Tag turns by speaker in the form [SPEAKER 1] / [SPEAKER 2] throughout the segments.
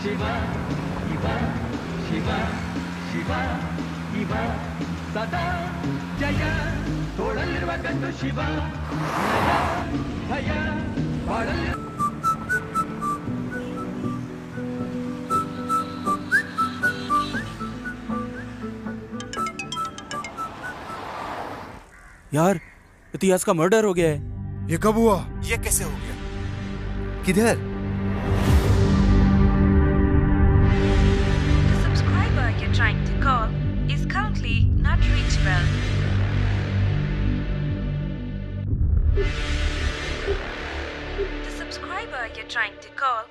[SPEAKER 1] ಶಿವ ಇವ ಶಿವ ಶಿವ ಇವ ಸದಾ ಜಯ ತೋಳಲಿರುವ ಗಂಡು ಶಿವ ನಯ ಭಯ ಬಾಳಲಿರುವ
[SPEAKER 2] यार इतिहास का मर्डर हो गया है।
[SPEAKER 3] ये कब हुआ?
[SPEAKER 2] ये कैसे हो गया?
[SPEAKER 3] किधर?
[SPEAKER 4] The subscriber you're trying to call is currently not reachable. The subscriber you're trying to call.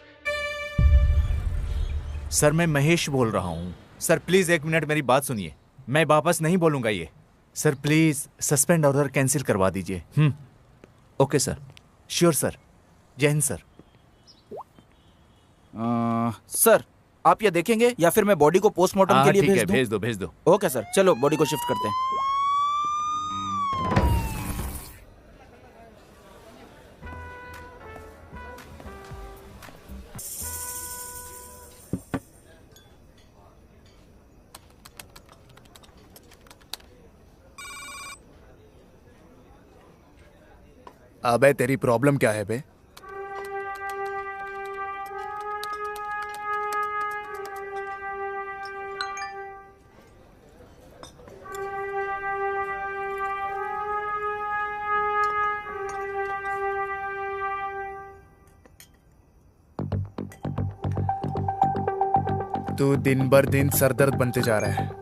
[SPEAKER 5] Sir मैं महेश बोल रहा हूँ। सर प्लीज 1 मिनट मेरी बात सुनिए। मैं वापस नहीं बोलूंगा ये। Sir please suspend order cancel करवा दीजिए।
[SPEAKER 2] Okay sir.
[SPEAKER 5] Sure sir. जय हिंद सर।
[SPEAKER 2] सर आप ये देखेंगे या फिर मैं बॉडी को पोस्टमार्टम के लिए
[SPEAKER 5] ठीक है,
[SPEAKER 2] भेज दूं?
[SPEAKER 5] भेज दो।
[SPEAKER 2] ओके सर, चलो बॉडी को शिफ्ट करते हैं।
[SPEAKER 3] अबे तेरी प्रॉब्लम क्या है बे? तू दिन भर दिन सरदर्द बनते जा रहा है।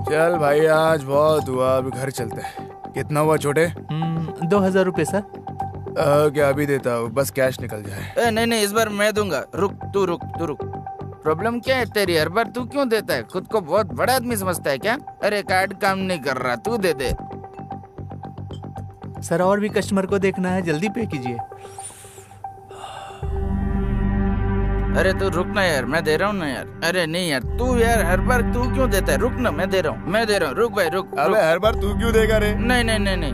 [SPEAKER 3] चल भाई आज बहुत हुआ, अभी घर चलते हैं। कितना हुआ छोटे?
[SPEAKER 5] 2000 रुपये सर।
[SPEAKER 3] क्या अभी देता हूँ, बस कैश निकल जाए।
[SPEAKER 2] नहीं इस बार मैं दूंगा। रुक तू रुक। प्रॉब्लम क्या है तेरी? हर बार तू क्यों देता है? खुद को बहुत बड़ा आदमी समझता है क्या? अरे कार्ड काम नहीं कर रहा, तू दे दे।
[SPEAKER 5] सर और भी कस्टमर को देखना है, जल्दी पे कीजिए।
[SPEAKER 2] अरे तू रुक ना यार, मैं दे रहा हूँ ना यार। अरे नहीं यार, तू यार हर बार तू क्यों देता है? रुक ना, मैं दे रहा हूँ। रुक भाई रुक।
[SPEAKER 3] अबे हर बार तू क्यों देगा रे?
[SPEAKER 2] नहीं।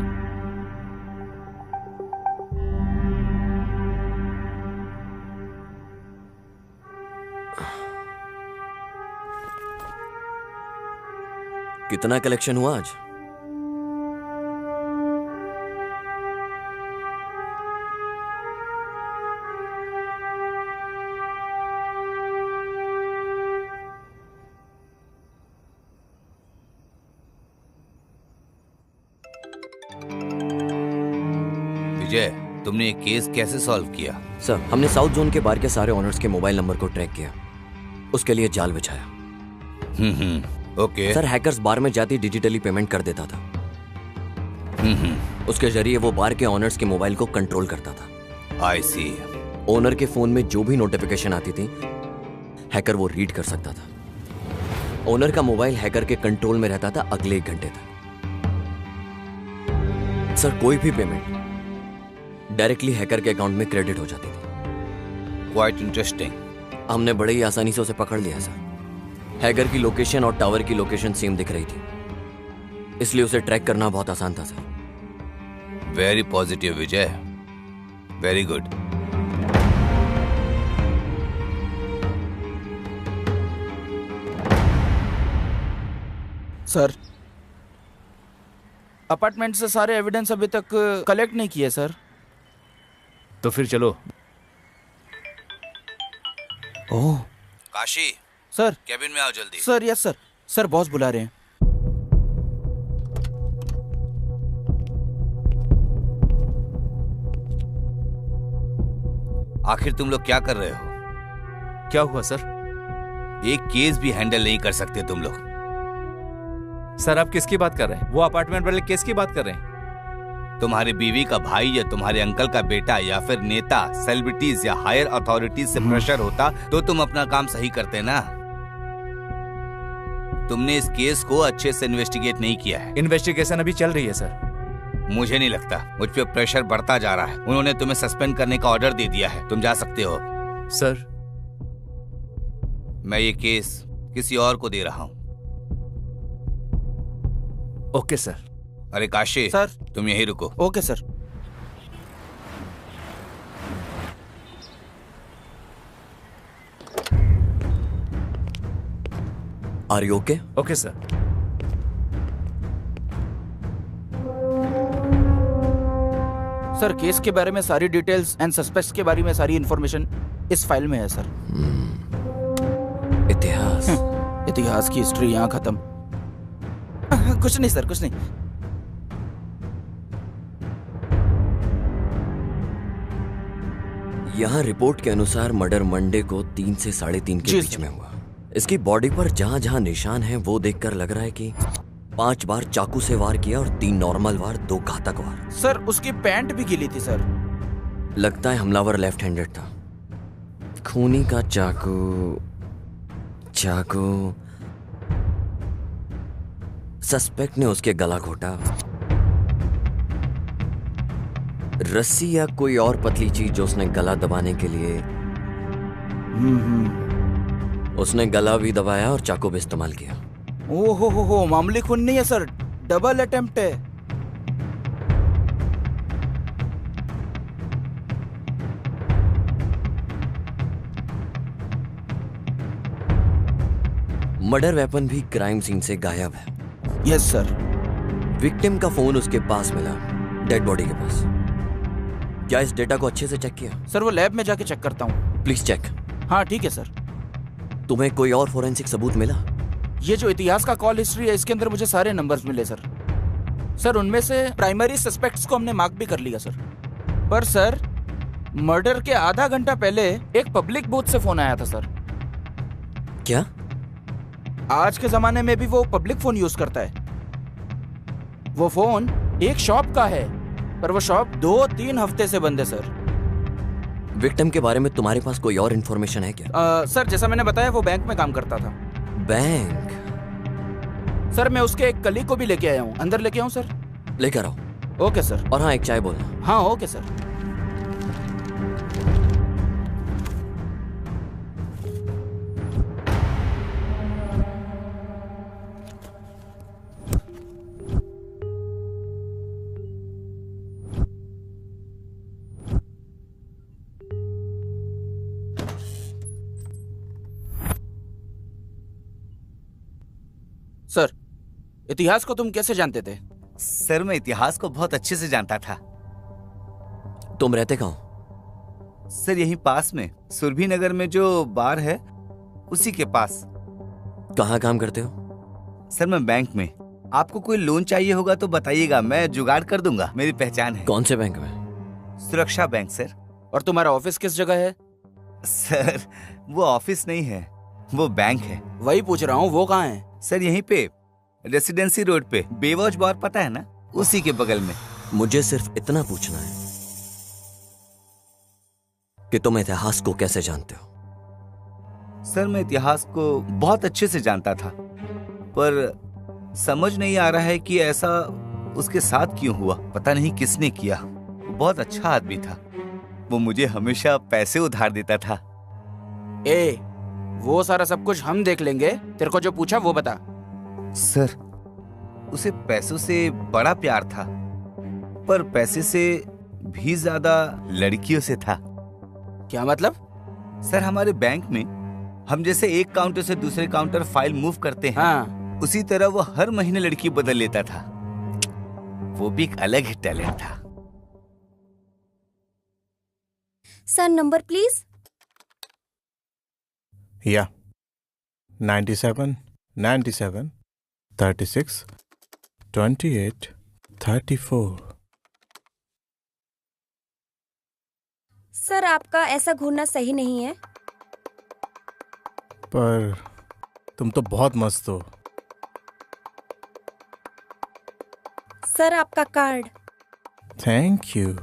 [SPEAKER 6] कितना कलेक्शन हुआ आज?
[SPEAKER 7] विजय, तुमने ये केस कैसे सॉल्व किया?
[SPEAKER 6] सर हमने साउथ जोन के बार के सारे ऑनर्स के मोबाइल नंबर को ट्रैक किया, उसके लिए जाल बिछाया।
[SPEAKER 7] ओके।
[SPEAKER 6] सर हैकर्स बार में जाती डिजिटली पेमेंट कर देता था। उसके जरिए वो बार के ऑनर्स के मोबाइल को कंट्रोल करता था।
[SPEAKER 7] आई सी।
[SPEAKER 6] ओनर के फोन में जो भी नोटिफिकेशन आती थी हैकर वो रीड कर सकता था। ओनर का मोबाइल हैकर के कंट्रोल में रहता था अगले 1 घंटे तक। सर कोई भी पेमेंट डायरेक्टली हैकर के अकाउंट में क्रेडिट हो जाती थी।
[SPEAKER 7] Quite interesting.
[SPEAKER 6] हमने बड़े ही आसानी से उसे पकड़ लिया सर। हैकर की लोकेशन और टावर की लोकेशन सेम दिख रही थी, इसलिए उसे ट्रैक करना बहुत आसान था सर।
[SPEAKER 7] वेरी पॉजिटिव विजय, वेरी गुड।
[SPEAKER 2] सर अपार्टमेंट से सारे एविडेंस अभी तक कलेक्ट नहीं किए सर।
[SPEAKER 5] तो फिर चलो।
[SPEAKER 2] ओह
[SPEAKER 7] काशी,
[SPEAKER 2] सर।
[SPEAKER 7] कैबिन में आओ जल्दी।
[SPEAKER 2] Sir yes sir. Sir boss बुला रहे हैं।
[SPEAKER 7] आखिर तुम लोग क्या कर रहे हो?
[SPEAKER 5] क्या हुआ सर?
[SPEAKER 7] एक केस भी हैंडल नहीं कर सकते तुम लोग।
[SPEAKER 5] सर आप किसकी बात कर रहे हैं? वो अपार्टमेंट वाले केस की बात कर रहे हैं?
[SPEAKER 7] तुम्हारी बीवी का भाई या तुम्हारे अंकल का बेटा या फिर नेता, सेलिब्रिटीज या हायर अथॉरिटीज से प्रेशर होता तो तुम अपना काम सही करते ना। तुमने इस केस को अच्छे से इन्वेस्टिगेट नहीं किया है।
[SPEAKER 5] इन्वेस्टिगेशन अभी चल रही है सर।
[SPEAKER 7] मुझे नहीं लगता, मुझ पे प्रेशर बढ़ता जा रहा है। उन्होंने तुम्हें सस्पेंड करने का ऑर्डर दे दिया है, तुम जा सकते हो।
[SPEAKER 5] सर
[SPEAKER 7] मैं ये केस किसी और को दे रहा हूँ।
[SPEAKER 5] Okay sir.
[SPEAKER 7] अरे काशी
[SPEAKER 2] सर।
[SPEAKER 7] तुम यहीं रुको।
[SPEAKER 2] Okay sir.
[SPEAKER 6] Are you okay?
[SPEAKER 5] Okay sir.
[SPEAKER 2] Sir case के बारे में सारी डिटेल्स एंड सस्पेक्ट्स के बारे में सारी इंफॉर्मेशन इस फाइल में है सर।
[SPEAKER 6] इतिहास।
[SPEAKER 2] इतिहास की हिस्ट्री यहाँ खत्म। कुछ नहीं सर, कुछ नहीं।
[SPEAKER 6] यहाँ रिपोर्ट के अनुसार मर्डर मंडे को 3 से 3:30 के बीच में हुआ। इसकी बॉडी पर जहाँ जहाँ निशान हैं वो देखकर लग रहा है कि 5 बार चाकू से वार किया और 3 नॉर्मल वार, 2 घातक वार।
[SPEAKER 2] सर उसकी पैंट भी गीली थी सर।
[SPEAKER 6] लगता है हमलावर लेफ्ट हैंडेड था। खूनी का चाकू सस्पेक्ट ने उसके गला घोटा। रस्सी या कोई और पतली चीज जो उसने गला दबाने के लिए उसने गला भी दबाया और चाकू भी इस्तेमाल किया।
[SPEAKER 2] ओहो हो, मामूली खून नहीं है सर, डबल अटेम्प्ट है।
[SPEAKER 6] मर्डर वेपन भी क्राइम सीन से गायब है।
[SPEAKER 2] Yes sir.
[SPEAKER 6] विक्टिम का फोन उसके पास मिला, डेड बॉडी के पास। क्या इस डेटा को अच्छे से चेक किया?
[SPEAKER 2] सर वो लैब में जाके चेक करता हूँ।
[SPEAKER 6] Please check.
[SPEAKER 2] हाँ ठीक है सर।
[SPEAKER 6] तुम्हें कोई और फोरेंसिक सबूत मिला?
[SPEAKER 2] ये जो इतिहास का कॉल हिस्ट्री है इसके अंदर मुझे सारे नंबर्स मिले सर। सर उनमें से प्राइमरी सस्पेक्ट्स को हमने मार्क भी कर लिया सर। पर सर मर्डर के आधा घंटा पहले एक पब्लिक बूथ से फोन आया था सर।
[SPEAKER 6] क्या?
[SPEAKER 2] आज के जमाने में भी वो पब्लिक फोन यूज करता है। वो फोन एक शॉप का है, पर वो शॉप 2-3 हफ्ते से बंद है सर।
[SPEAKER 6] विक्टिम के बारे में तुम्हारे पास कोई और इन्फॉर्मेशन है क्या?
[SPEAKER 2] सर जैसा मैंने बताया वो बैंक में काम करता था।
[SPEAKER 6] बैंक?
[SPEAKER 2] सर मैं उसके एक कलीग को भी लेके आया हूँ। अंदर लेके आऊँ सर?
[SPEAKER 6] लेकर आओ।
[SPEAKER 2] Okay sir.
[SPEAKER 6] और हाँ, एक चाय बोलना।
[SPEAKER 2] हाँ ओके सर। सर इतिहास को तुम कैसे जानते थे?
[SPEAKER 7] सर मैं इतिहास को बहुत अच्छे से जानता था।
[SPEAKER 6] तुम रहते कहाँ?
[SPEAKER 7] सर यहीं पास में, सुरभि नगर में जो बार है उसी के पास।
[SPEAKER 6] कहाँ काम करते हो?
[SPEAKER 7] सर मैं बैंक में। आपको कोई लोन चाहिए होगा तो बताइएगा, मैं जुगाड़ कर दूंगा, मेरी पहचान है।
[SPEAKER 6] कौन से बैंक में?
[SPEAKER 7] सुरक्षा बैंक सर।
[SPEAKER 2] और तुम्हारा ऑफिस किस जगह है?
[SPEAKER 7] सर वो ऑफिस नहीं है, वो बैंक है।
[SPEAKER 2] वही पूछ रहा हूँ, वो कहाँ है?
[SPEAKER 7] सर यहीं पे रेसिडेंसी रोड पे, बेवॉच बार पता है ना, उसी के बगल में।
[SPEAKER 6] मुझे सिर्फ इतना पूछना है कि तुम इतिहास को कैसे जानते हो?
[SPEAKER 7] सर मैं इतिहास को बहुत अच्छे से जानता था, पर समझ नहीं आ रहा है कि ऐसा उसके साथ क्यों हुआ। पता नहीं किसने किया। वो बहुत अच्छा आदमी था। वो मुझे हमेशा पैसे उधार देता था।
[SPEAKER 2] ए, वो सारा सब कुछ हम देख लेंगे, तेरे को जो पूछा वो बता।
[SPEAKER 7] सर उसे पैसों से बड़ा प्यार था, पर पैसे से भी ज्यादा लड़कियों से था।
[SPEAKER 2] क्या मतलब?
[SPEAKER 7] सर हमारे बैंक में हम जैसे एक काउंटर से दूसरे काउंटर फाइल मूव करते हैं,
[SPEAKER 2] हाँ।
[SPEAKER 7] उसी तरह वो हर महीने लड़की बदल लेता था। वो भी एक अलग ही टैलेंट था।
[SPEAKER 8] Sir number please.
[SPEAKER 3] या 97 97 36 28 34।
[SPEAKER 8] सर आपका ऐसा घूरना सही नहीं है।
[SPEAKER 3] पर तुम तो बहुत मस्त हो।
[SPEAKER 8] सर आपका कार्ड।
[SPEAKER 3] Thank you.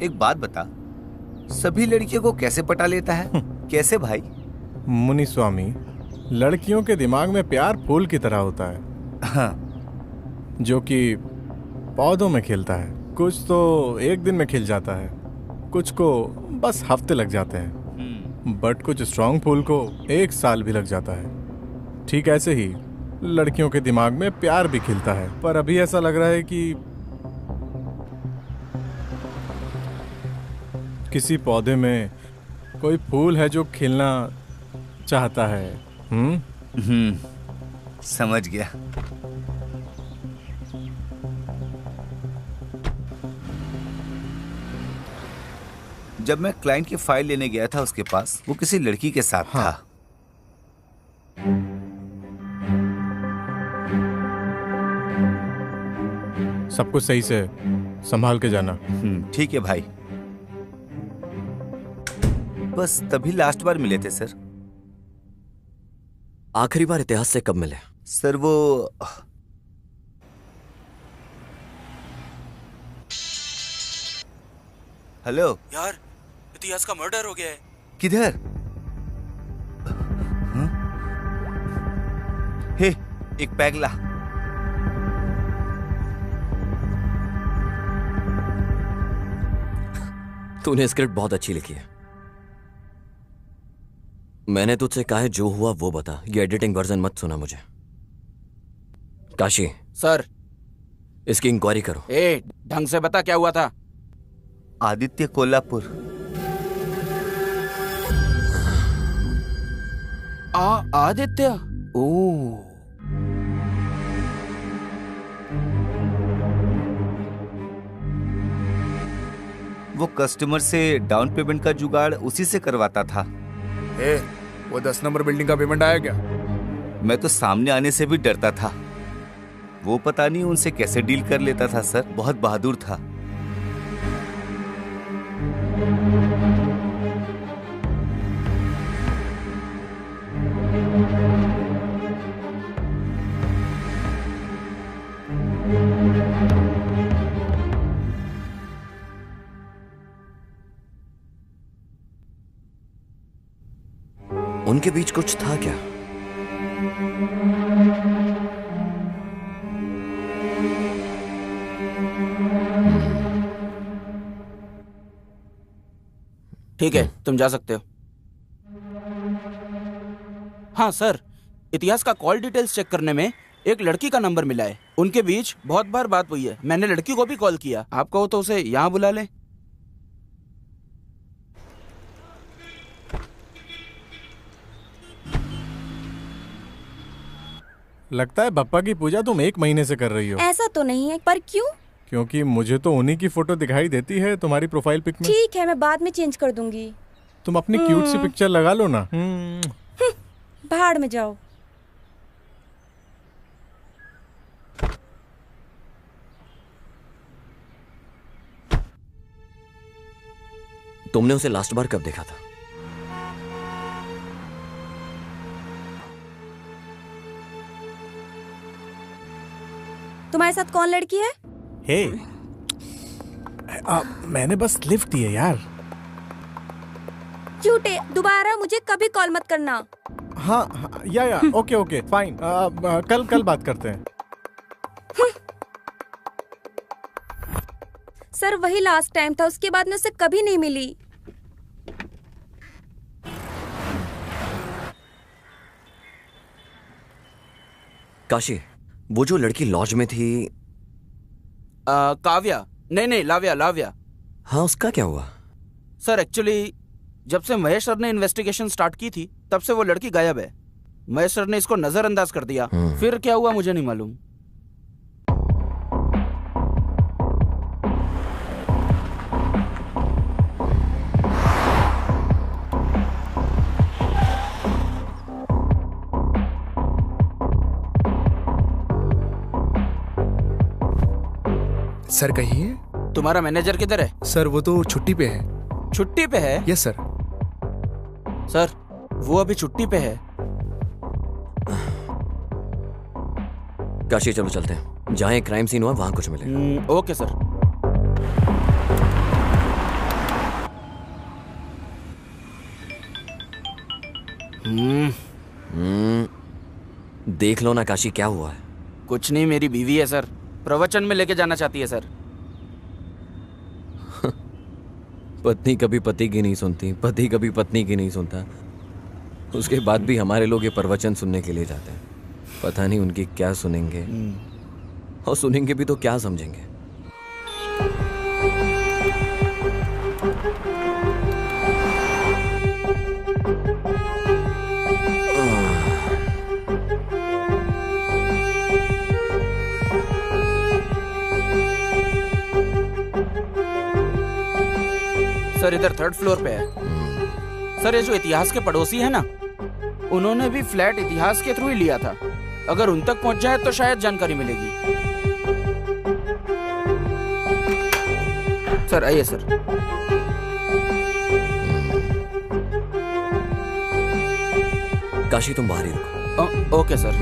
[SPEAKER 7] एक बात बता, सभी लड़कियों को कैसे पटा लेता है? कैसे भाई?
[SPEAKER 3] मुनि स्वामी, लड़कियों के दिमाग में प्यार फूल की तरह होता है।
[SPEAKER 7] हाँ।
[SPEAKER 3] जो कि पौधों में खिलता है। कुछ तो एक दिन में खिल जाता है, कुछ को बस हफ्ते लग जाते हैं, बट कुछ स्ट्रांग फूल को 1 साल भी लग जाता है। ठीक ऐसे ही लड़कियों के दिमाग में प्यार भी खिलता है, पर अभी ऐसा लग रहा है कि किसी पौधे में कोई फूल है जो खिलना चाहता है।
[SPEAKER 7] समझ गया। जब मैं क्लाइंट की फाइल लेने गया था उसके पास, वो किसी लड़की के साथ था।
[SPEAKER 3] सब कुछ सही से संभाल के जाना।
[SPEAKER 7] ठीक है भाई। बस तभी लास्ट बार मिले थे सर।
[SPEAKER 6] आखिरी बार इतिहास से कब मिले?
[SPEAKER 7] सर वो हेलो
[SPEAKER 2] यार, इतिहास का मर्डर हो गया है।
[SPEAKER 7] किधर? हे, एक पैग ला।
[SPEAKER 6] तूने स्क्रिप्ट बहुत अच्छी लिखी है। मैंने तुझसे कहा है जो हुआ वो बता, ये एडिटिंग वर्जन मत सुना मुझे। काशी
[SPEAKER 2] सर,
[SPEAKER 6] इसकी इंक्वायरी करो।
[SPEAKER 2] ढंग से बता क्या हुआ था।
[SPEAKER 7] आदित्य कोल्हापुर।
[SPEAKER 2] आदित्य? ओ,
[SPEAKER 7] वो कस्टमर से डाउन पेमेंट का जुगाड़ उसी से करवाता था।
[SPEAKER 3] वो 10 नंबर बिल्डिंग का पेमेंट आया क्या?
[SPEAKER 7] मैं तो सामने आने से भी डरता था। वो पता नहीं उनसे कैसे डील कर लेता था सर। बहुत बहादुर था।
[SPEAKER 6] उनके बीच कुछ था क्या?
[SPEAKER 2] ठीक है, तुम जा सकते हो। हाँ सर, इतिहास का कॉल डिटेल्स चेक करने में एक लड़की का नंबर मिला है। उनके बीच बहुत बार बात हुई है। मैंने लड़की को भी कॉल किया। आप कहो तो उसे यहाँ बुला ले।
[SPEAKER 3] लगता है बप्पा की पूजा तुम 1 महीने से कर रही हो।
[SPEAKER 8] ऐसा तो नहीं है, पर क्यों?
[SPEAKER 3] क्योंकि मुझे तो उन्हीं की फोटो दिखाई देती है तुम्हारी प्रोफाइल पिक में।
[SPEAKER 8] ठीक है, मैं बाद में चेंज कर दूंगी।
[SPEAKER 3] तुम अपनी क्यूट सी पिक्चर लगा लो ना।
[SPEAKER 8] भाड़ में जाओ।
[SPEAKER 6] तुमने उसे लास्ट बार कब देखा था?
[SPEAKER 8] तुम्हारे साथ कौन लड़की है?
[SPEAKER 3] हे, मैंने बस लिफ्ट दी है यार।
[SPEAKER 8] झूठे, दोबारा मुझे कभी कॉल मत करना।
[SPEAKER 3] हाँ, या ओके फाइन। कल बात करते हैं।
[SPEAKER 8] सर, वही लास्ट टाइम था, उसके बाद मैं उससे कभी नहीं मिली।
[SPEAKER 6] काशी, वो जो लड़की लॉज में थी,
[SPEAKER 2] काव्या? नहीं, लाव्या।
[SPEAKER 6] हाँ, उसका क्या हुआ?
[SPEAKER 2] सर एक्चुअली जब से महेश सर ने इन्वेस्टिगेशन स्टार्ट की थी तब से वो लड़की गायब है। महेश सर ने इसको नजरअंदाज कर दिया। फिर क्या हुआ मुझे नहीं मालूम।
[SPEAKER 9] सर कहिए।
[SPEAKER 2] तुम्हारा मैनेजर किधर है?
[SPEAKER 9] सर वो तो छुट्टी पे है।
[SPEAKER 2] छुट्टी पे है?
[SPEAKER 9] Yes sir.
[SPEAKER 2] सर वो अभी छुट्टी पे है।
[SPEAKER 6] काशी चलो चलते हैं, जहाँ एक क्राइम सीन हुआ वहां कुछ मिले।
[SPEAKER 2] Okay sir.
[SPEAKER 6] देख लो ना काशी, क्या हुआ है?
[SPEAKER 2] कुछ नहीं, मेरी बीवी है सर, प्रवचन में लेके जाना चाहती है सर।
[SPEAKER 6] पत्नी कभी पति की नहीं सुनती, पति कभी पत्नी की नहीं सुनता, उसके बाद भी हमारे लोग ये प्रवचन सुनने के लिए जाते हैं। पता नहीं उनकी क्या सुनेंगे, और सुनेंगे भी तो क्या समझेंगे।
[SPEAKER 2] सर इधर 3rd फ्लोर पे है। सर ये जो इतिहास के पड़ोसी है ना, उन्होंने भी फ्लैट इतिहास के थ्रू ही लिया था। अगर उन तक पहुंच जाए तो शायद जानकारी मिलेगी। सर आइए सर।
[SPEAKER 6] काशी तुम बाहर ही रुको।
[SPEAKER 2] Okay sir.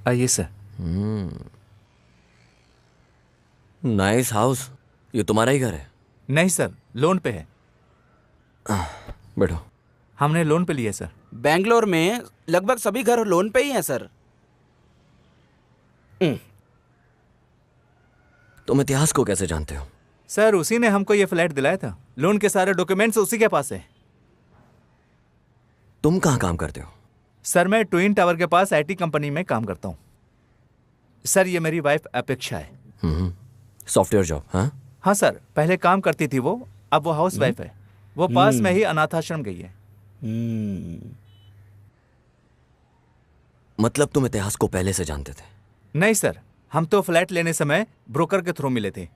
[SPEAKER 5] आइए सर।
[SPEAKER 6] Nice house. ये तुम्हारा ही घर है?
[SPEAKER 5] नहीं सर, लोन पे है।
[SPEAKER 6] बैठो।
[SPEAKER 5] हमने लोन पे लिया सर।
[SPEAKER 2] बेंगलोर में लगभग सभी घर लोन पे ही हैं सर।
[SPEAKER 6] तुम इतिहास को कैसे जानते हो?
[SPEAKER 5] सर उसी ने हमको ये फ्लैट दिलाया था। लोन के सारे डॉक्यूमेंट्स उसी के पास है।
[SPEAKER 6] तुम कहाँ काम करते हो?
[SPEAKER 5] सर मैं ट्विन टावर के पास आईटी कंपनी में काम करता हूँ। सर ये मेरी वाइफ अपेक्षा है।
[SPEAKER 6] Software job? हाँ
[SPEAKER 5] हाँ सर, पहले काम करती थी वो, अब वो हाउस वाइफ है। वो पास में ही अनाथाश्रम गई है।
[SPEAKER 6] मतलब तुम इतिहास को पहले से जानते थे?
[SPEAKER 5] नहीं सर, हम तो फ्लैट लेने समय ब्रोकर के थ्रू मिले थे।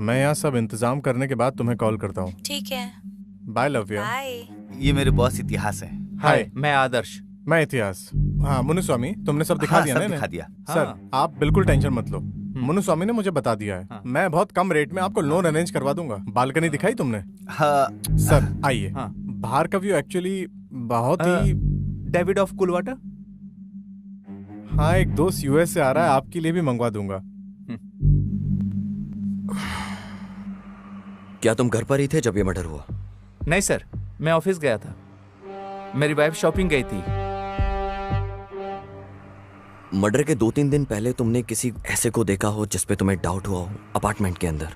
[SPEAKER 3] मैं यहाँ सब इंतजाम करने के बाद तुम्हें कॉल करता हूँ।
[SPEAKER 8] ठीक है,
[SPEAKER 3] बाय लव्या।
[SPEAKER 8] बाय।
[SPEAKER 7] ये मेरे बॉस इतिहास है।
[SPEAKER 5] हाय, मैं आदर्श।
[SPEAKER 3] मैं इतिहास। हाँ मुनुस्वामी, तुमने सब दिखा दिया
[SPEAKER 7] सब
[SPEAKER 3] ना?
[SPEAKER 7] दिखा दिया।
[SPEAKER 3] सर आप बिल्कुल टेंशन मत लो, मुनुस्वामी ने मुझे बता दिया है। मैं बहुत कम रेट में आपको लोन अरेंज करवा दूंगा। बालकनी दिखाई तुमने?
[SPEAKER 7] हाँ
[SPEAKER 3] सर आइए। बाहर का व्यू एक्चुअली बहुत ही
[SPEAKER 5] डेविड ऑफ कुलवाटा।
[SPEAKER 3] हाँ, एक दोस्त यूएस से आ रहा है, आपके लिए भी मंगवा दूंगा।
[SPEAKER 6] क्या तुम घर पर ही थे जब ये मर्डर हुआ?
[SPEAKER 5] नहीं सर, मैं ऑफिस गया था। मेरी वाइफ शॉपिंग गई थी।
[SPEAKER 6] मर्डर के 2-3 दिन पहले तुमने किसी ऐसे को देखा हो जिस पे तुम्हें डाउट हुआ हो अपार्टमेंट के अंदर?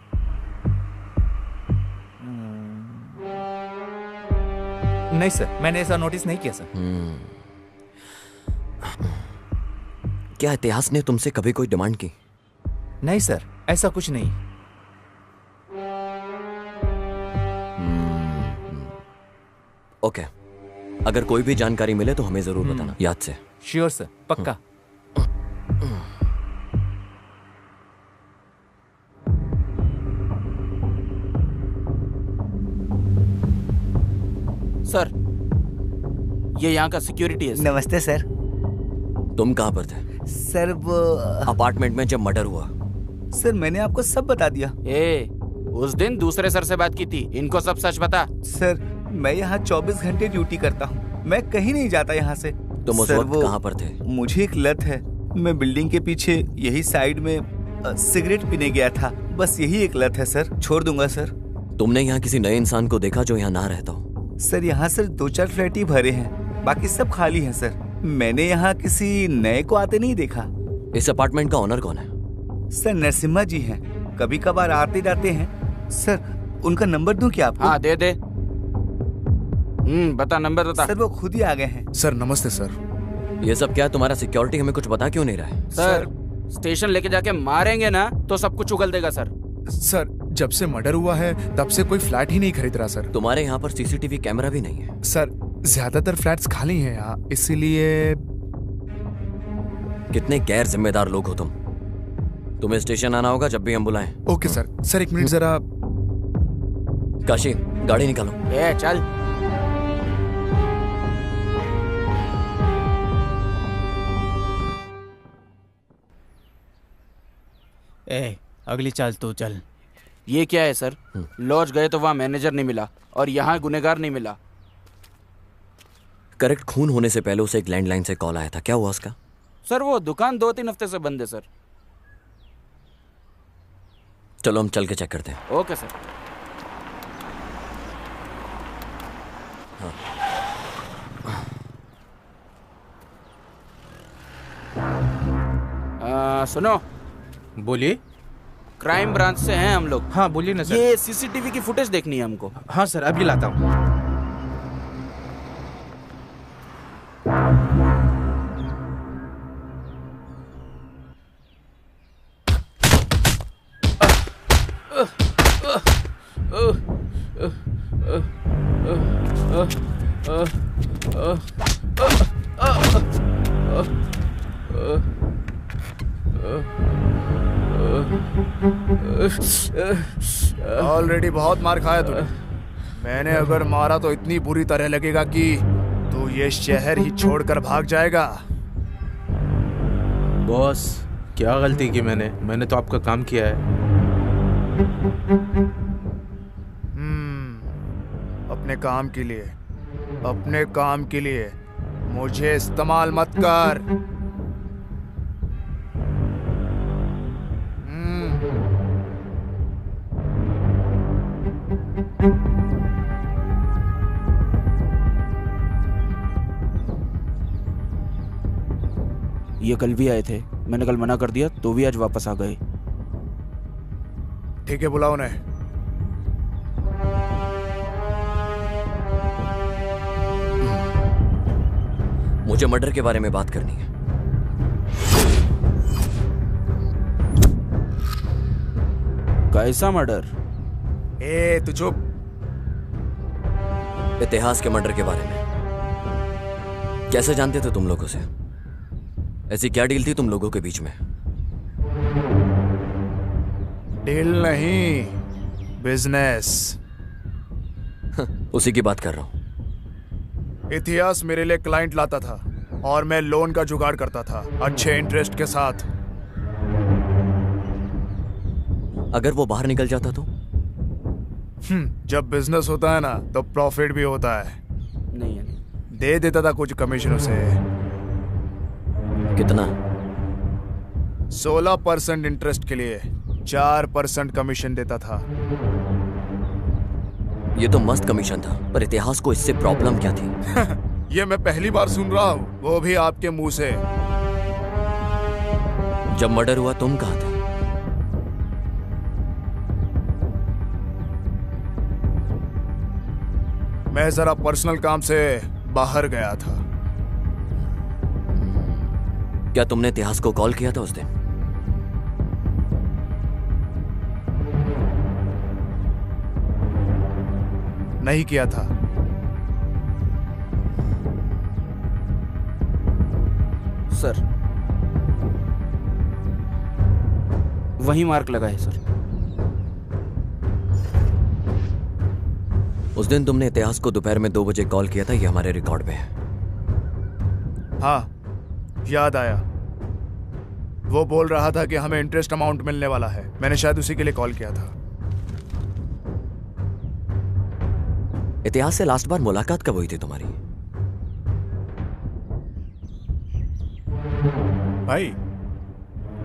[SPEAKER 5] नहीं सर, मैंने ऐसा नोटिस नहीं किया सर।
[SPEAKER 6] क्या इतिहास ने तुमसे कभी कोई डिमांड की?
[SPEAKER 5] नहीं सर, ऐसा कुछ नहीं।
[SPEAKER 6] ओके, अगर कोई भी जानकारी मिले तो हमें जरूर बताना, याद से।
[SPEAKER 5] श्योर सर, पक्का।
[SPEAKER 2] सर ये यहाँ का सिक्योरिटी है सर।
[SPEAKER 7] नमस्ते सर।
[SPEAKER 6] तुम कहाँ पर थे?
[SPEAKER 7] सर वो
[SPEAKER 6] अपार्टमेंट में जब मर्डर हुआ।
[SPEAKER 7] सर मैंने आपको सब बता दिया।
[SPEAKER 2] उस दिन दूसरे सर से बात की थी, इनको सब सच बता।
[SPEAKER 7] सर मैं यहाँ 24 घंटे ड्यूटी करता हूँ, मैं कहीं नहीं जाता यहाँ से।
[SPEAKER 6] तुम उस
[SPEAKER 7] सर,
[SPEAKER 6] वक्त
[SPEAKER 7] वो
[SPEAKER 6] कहाँ पर थे?
[SPEAKER 7] मुझे एक लत है, मैं बिल्डिंग के पीछे यही साइड में सिगरेट पीने गया था, बस यही एक लत है सर, छोड़ दूंगा सर।
[SPEAKER 6] तुमने यहाँ किसी नए इंसान को देखा जो यहाँ ना रहता हो?
[SPEAKER 7] सर यहाँ सर 2-4 फ्लैट ही भरे हैं, बाकी सब खाली हैं सर। मैंने यहाँ किसी नए को आते नहीं देखा।
[SPEAKER 6] इस अपार्टमेंट का ओनर कौन है?
[SPEAKER 7] सर नरसिम्हा जी हैं, कभी कभार आते जाते हैं। सर उनका नंबर दूं क्या आपको?
[SPEAKER 2] हाँ दे। बता, नंबर बता।
[SPEAKER 7] सर वो खुद ही आ गए हैं।
[SPEAKER 9] सर नमस्ते सर।
[SPEAKER 6] ये सब क्या? तुम्हारा सिक्योरिटी हमें कुछ बता क्यों नहीं रहा है?
[SPEAKER 2] सर स्टेशन लेके जाके मारेंगे ना तो सब कुछ उगल देगा सर।
[SPEAKER 9] सर जब से मर्डर हुआ है तब से कोई फ्लैट ही नहीं खरीद रहा सर।
[SPEAKER 6] तुम्हारे यहाँ पर सीसीटीवी कैमरा भी नहीं है?
[SPEAKER 9] सर ज्यादातर फ्लैट्स खाली हैं यहाँ, इसीलिए।
[SPEAKER 6] कितने गैर जिम्मेदार लोग हो तुम। तुम्हें स्टेशन आना होगा जब भी हम बुलाएं।
[SPEAKER 9] Okay sir. सर एक मिनट जरा।
[SPEAKER 6] काशी गाड़ी निकालो।
[SPEAKER 2] ए चल।
[SPEAKER 10] अगली चाल तो चल।
[SPEAKER 2] ये क्या है सर? लॉज गए तो वहाँ मैनेजर नहीं मिला और यहाँ गुनेगार नहीं मिला।
[SPEAKER 6] करेक्ट, खून होने से पहले उसे एक लैंडलाइन से कॉल आया था, क्या हुआ उसका?
[SPEAKER 2] सर वो दुकान 2-3 हफ्ते से बंद है सर।
[SPEAKER 6] चलो हम चल के चेक करते हैं।
[SPEAKER 2] Okay sir. सुनो।
[SPEAKER 10] बोलिए।
[SPEAKER 2] क्राइम ब्रांच से हैं हम लोग।
[SPEAKER 10] हाँ बोलिए ना सर।
[SPEAKER 2] ये सीसीटीवी की फुटेज देखनी है हमको।
[SPEAKER 10] हाँ सर अभी लाता हूँ।
[SPEAKER 9] ऑलरेडी बहुत मार खाया तूने। मैंने अगर मारा तो इतनी बुरी तरह लगेगा कि तू ये शहर ही छोड़कर भाग जाएगा।
[SPEAKER 10] बॉस क्या गलती की मैंने तो आपका काम किया है।
[SPEAKER 9] अपने काम के लिए मुझे इस्तेमाल मत कर।
[SPEAKER 2] ये कल भी आए थे, मैंने कल मना कर दिया तो भी आज वापस आ गए।
[SPEAKER 9] ठीक है बुलाओ उन्हें।
[SPEAKER 6] मुझे मर्डर के बारे में बात करनी है।
[SPEAKER 2] कैसा मर्डर?
[SPEAKER 9] तू चुप।
[SPEAKER 6] इतिहास के मर्डर के बारे में। कैसे जानते थे तुम लोग उसे? ऐसी क्या डील थी तुम लोगों के बीच में?
[SPEAKER 9] डील नहीं, बिजनेस।
[SPEAKER 6] उसी की बात कर रहा हूं।
[SPEAKER 9] इतिहास मेरे लिए क्लाइंट लाता था और मैं लोन का जुगाड़ करता था, अच्छे इंटरेस्ट के साथ।
[SPEAKER 6] अगर वो बाहर निकल जाता तो?
[SPEAKER 9] जब बिजनेस होता है ना तो प्रॉफिट भी होता है।
[SPEAKER 2] नहीं।
[SPEAKER 9] दे देता था कुछ कमीशन उसे।
[SPEAKER 6] कितना?
[SPEAKER 9] 16% इंटरेस्ट के लिए 4% कमीशन देता था।
[SPEAKER 6] ये तो मस्त कमीशन था, पर इतिहास को इससे प्रॉब्लम क्या थी?
[SPEAKER 9] ये मैं पहली बार सुन रहा हूँ, वो भी आपके मुंह से।
[SPEAKER 6] जब मर्डर हुआ तुम कहाँ थे?
[SPEAKER 9] मैं जरा पर्सनल काम से बाहर गया था।
[SPEAKER 6] क्या तुमने इतिहास को कॉल किया था उस दिन?
[SPEAKER 9] नहीं किया था।
[SPEAKER 2] सर वही मार्क लगा है सर।
[SPEAKER 6] उस दिन तुमने इतिहास को दोपहर में 2 बजे कॉल किया था, ये हमारे रिकॉर्ड में है।
[SPEAKER 9] हाँ याद आया। वो बोल रहा था कि हमें इंटरेस्ट अमाउंट मिलने वाला है, मैंने शायद उसी के लिए कॉल किया था।
[SPEAKER 6] इतिहास से लास्ट बार मुलाकात कब हुई थी तुम्हारी?
[SPEAKER 3] भाई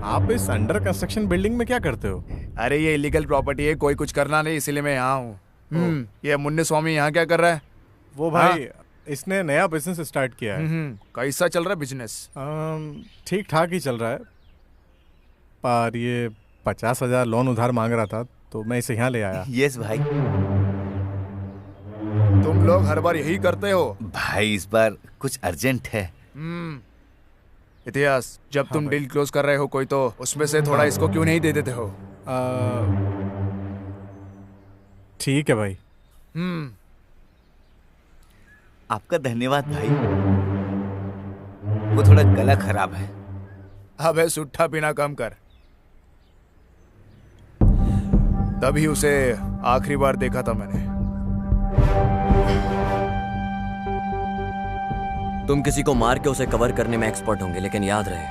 [SPEAKER 3] आप इस अंडर कंस्ट्रक्शन बिल्डिंग में क्या करते हो?
[SPEAKER 9] अरे ये इलीगल प्रॉपर्टी है, कोई कुछ करना नहीं, इसीलिए मैं यहाँ हूँ। ये मुन्नी स्वामी यहाँ क्या कर रहा है?
[SPEAKER 3] वो भाई इसने नया बिजनेस स्टार्ट किया है।
[SPEAKER 9] कैसा चल रहा है बिजनेस?
[SPEAKER 3] ठीक ठाक ही चल रहा है, पर ये 50,000 लोन उधार मांग रहा था तो मैं इसे यहाँ ले आया।
[SPEAKER 7] यस भाई।
[SPEAKER 9] तुम लोग हर बार यही करते हो
[SPEAKER 7] भाई, इस बार कुछ अर्जेंट है।
[SPEAKER 9] इतिहास, जब तुम डील क्लोज कर रहे हो कोई, तो उसमें से थोड़ा इसको क्यों नहीं दे देते हो?
[SPEAKER 3] ठीक है भाई।
[SPEAKER 7] आपका धन्यवाद भाई। वो थोड़ा गला खराब है।
[SPEAKER 9] अबे सुट्ठा पीना कम कर। तभी उसे आखिरी बार देखा था मैंने।
[SPEAKER 6] तुम किसी को मार के उसे कवर करने में एक्सपर्ट होंगे, लेकिन याद रहे,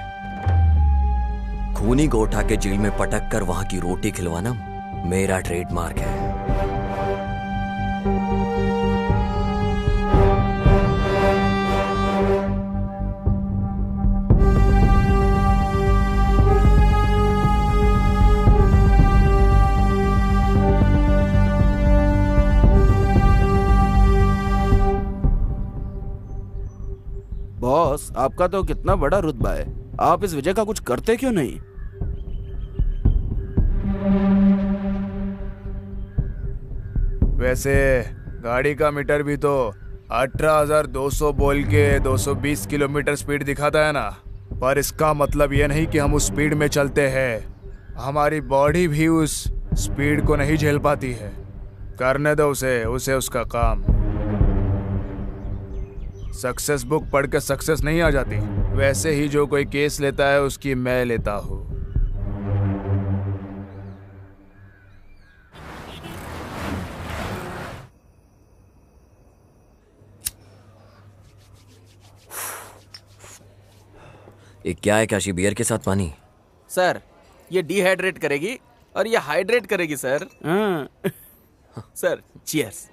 [SPEAKER 6] खूनी को उठा के जेल में पटक कर वहां की रोटी खिलवाना मेरा ट्रेडमार्क है।
[SPEAKER 2] बॉस, आपका तो कितना बड़ा रुतबा है, आप इस वजह का कुछ करते क्यों नहीं?
[SPEAKER 9] वैसे गाड़ी का मीटर भी तो 18,200 बोल के 220 किलोमीटर स्पीड दिखाता है ना, पर इसका मतलब यह नहीं कि हम उस स्पीड में चलते हैं। हमारी बॉडी भी उस स्पीड को नहीं झेल पाती है। करने दो उसे उसका काम। सक्सेस बुक पढ़ के सक्सेस नहीं आ जाती, वैसे ही जो कोई केस लेता है उसकी मैं लेता हूँ।
[SPEAKER 6] ये क्या है काशी? बियर के साथ पानी?
[SPEAKER 2] सर, ये डिहाइड्रेट करेगी और ये हाइड्रेट करेगी सर। Sir, cheers.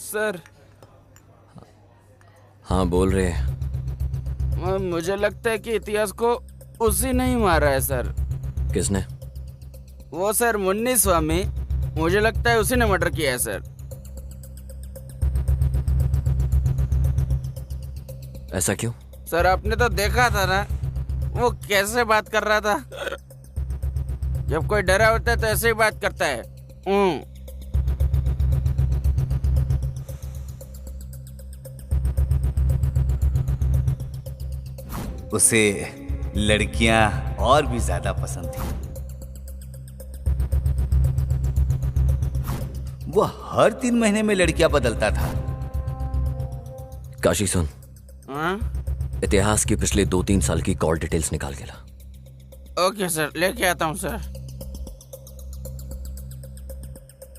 [SPEAKER 2] सर।
[SPEAKER 6] हाँ, बोल रहे हैं।
[SPEAKER 2] मुझे लगता है कि इतिहास को उसी ने ही मारा है सर।
[SPEAKER 6] किसने?
[SPEAKER 2] वो सर, मुन्नी स्वामी। मुझे लगता है उसी ने मर्डर किया है सर।
[SPEAKER 6] ऐसा क्यों?
[SPEAKER 2] सर, आपने तो देखा था ना वो कैसे बात कर रहा था। जब कोई डरा होता है तो ऐसे ही बात करता है।
[SPEAKER 7] उसे लड़कियां और भी ज्यादा पसंद थी। वो हर 3 महीने में लड़कियां बदलता था।
[SPEAKER 6] काशी सुन, इतिहास की पिछले 2-3 साल की कॉल डिटेल्स निकाल के ला।
[SPEAKER 2] ओके सर, लेके आता हूँ सर।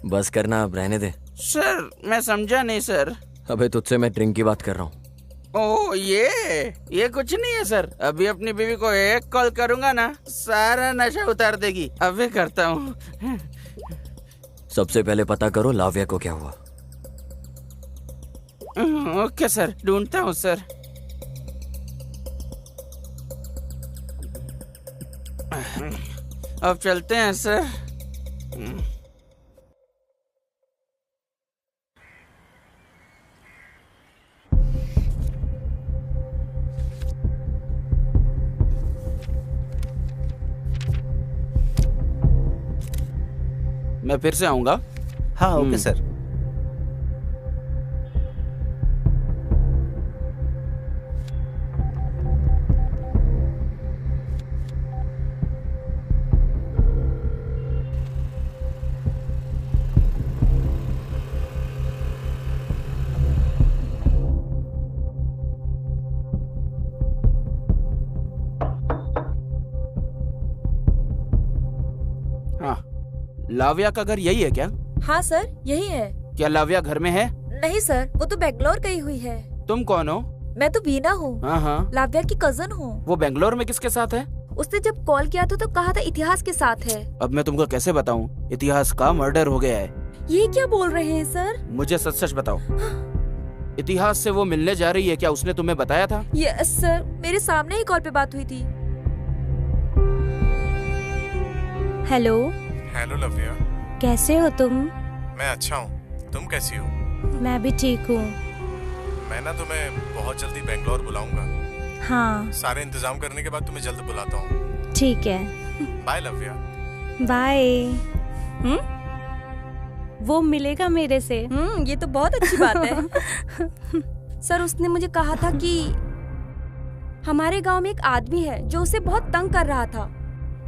[SPEAKER 6] बस करना, अब रहने दे।
[SPEAKER 2] सर, मैं समझा नहीं सर।
[SPEAKER 6] अबे तुझसे मैं ड्रिंक की बात कर रहा हूँ।
[SPEAKER 2] ओ ये कुछ नहीं है सर। अभी अपनी बीवी को एक कॉल करूंगा ना, सारा नशा उतार देगी। अभी करता हूँ।
[SPEAKER 6] सबसे पहले पता करो लाव्या को क्या हुआ।
[SPEAKER 2] ओके सर, ढूंढता हूँ सर। अब चलते हैं सर। मैं फिर से आऊंगा।
[SPEAKER 7] हाँ, ओके सर।
[SPEAKER 2] लाव्या का घर यही है क्या?
[SPEAKER 8] हाँ सर, यही है।
[SPEAKER 2] क्या लाव्या घर में है?
[SPEAKER 8] नहीं सर, वो तो बेंगलोर गई हुई है।
[SPEAKER 2] तुम कौन हो?
[SPEAKER 11] मैं तो बीना हूँ,
[SPEAKER 2] हाँ हाँ,
[SPEAKER 11] लाव्या की कजन हूँ।
[SPEAKER 2] वो बेंगलोर में किसके साथ है?
[SPEAKER 11] उसने जब कॉल किया था तो कहा था इतिहास के साथ है।
[SPEAKER 2] अब मैं तुमको कैसे बताऊं? इतिहास का मर्डर हो गया है।
[SPEAKER 11] ये क्या बोल रहे हैं सर?
[SPEAKER 2] मुझे सच सच बताओ, इतिहास से वो मिलने जा रही है क्या? उसने तुम्हें बताया था?
[SPEAKER 11] यस सर, मेरे सामने ही कॉल पे बात हुई थी। हेलो।
[SPEAKER 3] हेलो लव्या,
[SPEAKER 11] कैसे हो तुम?
[SPEAKER 3] मैं अच्छा हूँ, तुम कैसी हो?
[SPEAKER 11] मैं भी ठीक हूँ।
[SPEAKER 3] मैं ना तुम्हें बहुत जल्दी बेंगलोर बुलाऊंगा।
[SPEAKER 11] हाँ
[SPEAKER 3] सारे इंतजाम करने के बाद तुम्हें जल्द बुलाता हूँ।
[SPEAKER 11] ठीक है,
[SPEAKER 3] बाय लव्या।
[SPEAKER 11] बाय। वो मिलेगा मेरे से।
[SPEAKER 8] ये तो बहुत अच्छी बात है। सर, उसने मुझे कहा था कि हमारे गांव में एक आदमी है जो उसे बहुत तंग कर रहा था।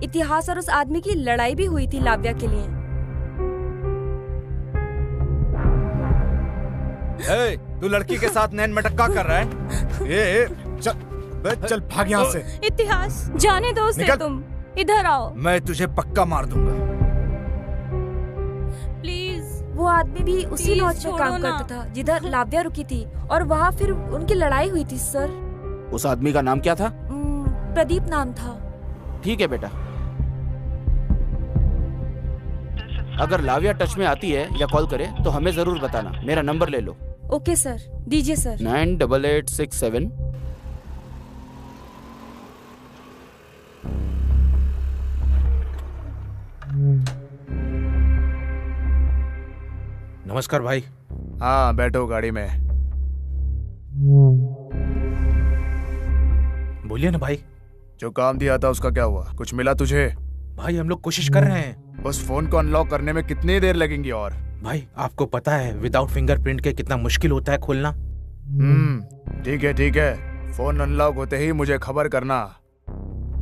[SPEAKER 8] इतिहास और उस आदमी की लड़ाई भी हुई थी लाव्या के लिए।
[SPEAKER 5] तू लड़की के साथ नैन मटक्का कर रहा है? चल भाग यहाँ से।
[SPEAKER 11] इतिहास, जाने दो उसे। तुम इधर आओ।
[SPEAKER 5] मैं तुझे पक्का मार दूंगा।
[SPEAKER 11] प्लीज।
[SPEAKER 8] वो आदमी भी उसी लॉज में काम करता था जिधर लाव्या रुकी थी, और वहाँ फिर उनकी लड़ाई हुई थी सर।
[SPEAKER 2] उस आदमी का नाम क्या था?
[SPEAKER 8] प्रदीप नाम था।
[SPEAKER 2] ठीक है बेटा, अगर लाव्या टच में आती है या कॉल करे तो हमें जरूर बताना। मेरा नंबर ले लो।
[SPEAKER 8] ओके सर, दीजिए सर।
[SPEAKER 2] 98867।
[SPEAKER 10] नमस्कार भाई।
[SPEAKER 9] हाँ बैठो गाड़ी में।
[SPEAKER 10] बोलिए ना भाई।
[SPEAKER 9] जो काम दिया था उसका क्या हुआ? कुछ मिला तुझे?
[SPEAKER 10] भाई हम लोग कोशिश कर रहे हैं।
[SPEAKER 9] उस फोन को अनलॉक करने में कितनी देर लगेंगी? और
[SPEAKER 10] भाई आपको पता है विदाउट फिंगरप्रिंट के कितना मुश्किल होता है खोलना।
[SPEAKER 9] ठीक है ठीक है, फोन अनलॉक होते ही मुझे खबर करना।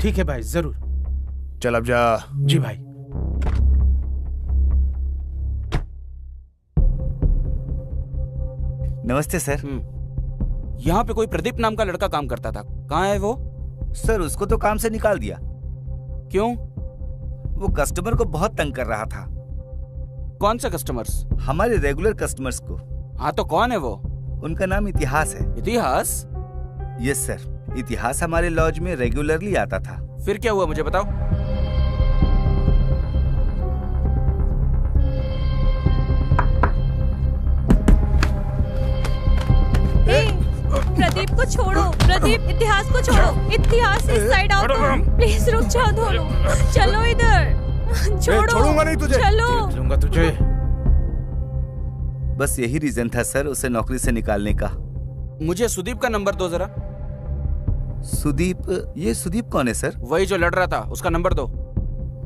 [SPEAKER 10] ठीक है भाई, जरूर।
[SPEAKER 9] चल अब जा।
[SPEAKER 10] जी भाई।
[SPEAKER 7] नमस्ते सर।
[SPEAKER 2] यहाँ पे कोई प्रदीप नाम का लड़का काम करता था, कहाँ है वो?
[SPEAKER 7] सर उसको तो काम से निकाल दिया।
[SPEAKER 2] क्यों?
[SPEAKER 7] वो कस्टमर को बहुत तंग कर रहा था।
[SPEAKER 2] कौन से कस्टमर्स?
[SPEAKER 7] हमारे रेगुलर कस्टमर्स को।
[SPEAKER 2] हाँ तो कौन है वो?
[SPEAKER 7] उनका नाम इतिहास है।
[SPEAKER 2] इतिहास?
[SPEAKER 7] यस सर, इतिहास हमारे लॉज में रेगुलरली आता था।
[SPEAKER 2] फिर क्या हुआ मुझे बताओ।
[SPEAKER 11] प्रदीप को छोड़ो। प्रदीप, इतिहास को छोड़ो। इतिहास इस साइड आओ तुम। प्लीज रुक जाओ दोनों। चलो इधर।
[SPEAKER 9] छोड़ूंगा नहीं तुझे।
[SPEAKER 11] चलो।
[SPEAKER 10] लूंगा तुझे।
[SPEAKER 7] बस यही रीजन था सर उसे नौकरी से निकालने का।
[SPEAKER 2] मुझे सुदीप का नंबर दो जरा।
[SPEAKER 7] सुदीप? ये सुदीप कौन है सर?
[SPEAKER 2] वही जो लड़ रहा था, उसका नंबर दो।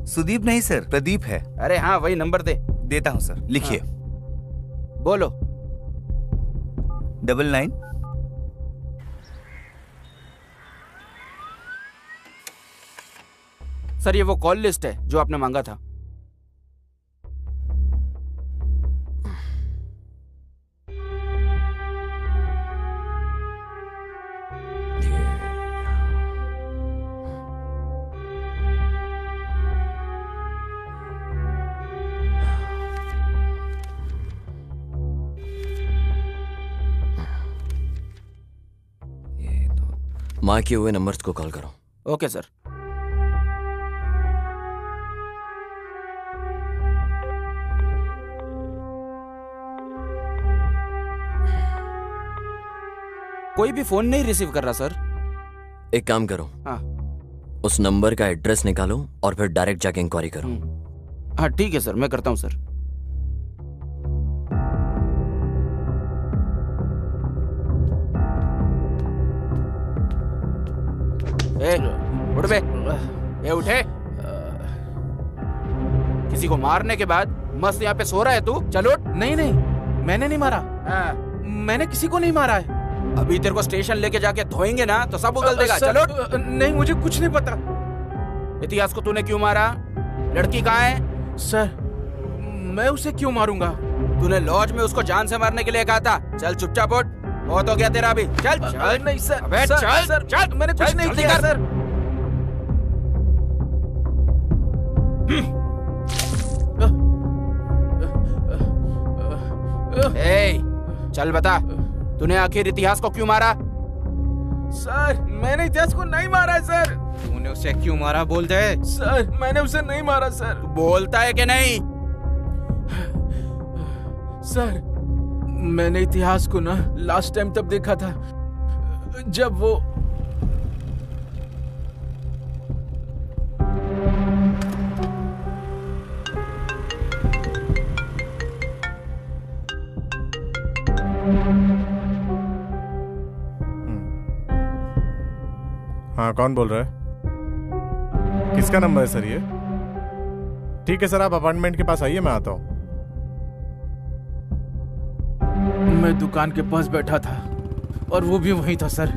[SPEAKER 7] सुदीप नहीं सर, प्रदीप है।
[SPEAKER 2] अरे हाँ वही, नंबर दे।
[SPEAKER 7] देता हूँ सर, लिखिए।
[SPEAKER 2] बोलो।
[SPEAKER 7] 99।
[SPEAKER 2] सर ये वो कॉल लिस्ट है जो आपने मांगा था।
[SPEAKER 6] माँ किए हुए नंबर्स को कॉल करो।
[SPEAKER 2] Okay sir. कोई भी फोन नहीं रिसीव कर रहा सर।
[SPEAKER 6] एक काम करो,
[SPEAKER 2] हाँ
[SPEAKER 6] उस नंबर का एड्रेस निकालो और फिर डायरेक्ट जाके इंक्वायरी करो।
[SPEAKER 2] हाँ ठीक है सर, मैं करता हूँ सर। उठ बे, ये उठे। किसी को मारने के बाद मस्त यहाँ पे सो रहा है तू? चल उठ।
[SPEAKER 10] नहीं नहीं, मैंने नहीं मारा। मैंने किसी को नहीं मारा है।
[SPEAKER 2] अभी तेरे को स्टेशन लेके जाके धोएंगे ना तो सब उगल देगा। चलो।
[SPEAKER 10] नहीं, मुझे कुछ नहीं पता।
[SPEAKER 2] इतिहास को तूने क्यों मारा? लड़की कहाँ है?
[SPEAKER 10] सर मैं उसे क्यों मारूंगा?
[SPEAKER 2] तूने लॉज में उसको जान से मारने के लिए कहा था। चल चुपचाप उठ, बहुत हो गया तेरा अभी। चल चल।
[SPEAKER 10] नहीं सर।
[SPEAKER 2] अबे
[SPEAKER 10] सर,
[SPEAKER 2] चल
[SPEAKER 10] सर,
[SPEAKER 2] चल।
[SPEAKER 10] मैंने कुछ नहीं किया सर।
[SPEAKER 2] चल बता, तूने आखिर इतिहास को क्यों मारा? सर मैंने इतिहास को नहीं मारा है सर।
[SPEAKER 10] तूने उसे क्यों मारा बोल दे।
[SPEAKER 2] सर मैंने उसे नहीं मारा सर।
[SPEAKER 10] बोलता है कि नहीं?
[SPEAKER 2] सर मैंने इतिहास को ना लास्ट टाइम तब देखा था जब वो
[SPEAKER 3] हाँ, कौन बोल रहा है? किसका नंबर है सर ये? ठीक है सर, आप अपार्टमेंट के पास आइए, मैं आता हूँ।
[SPEAKER 2] मैं दुकान के पास बैठा था और वो भी वहीं था सर।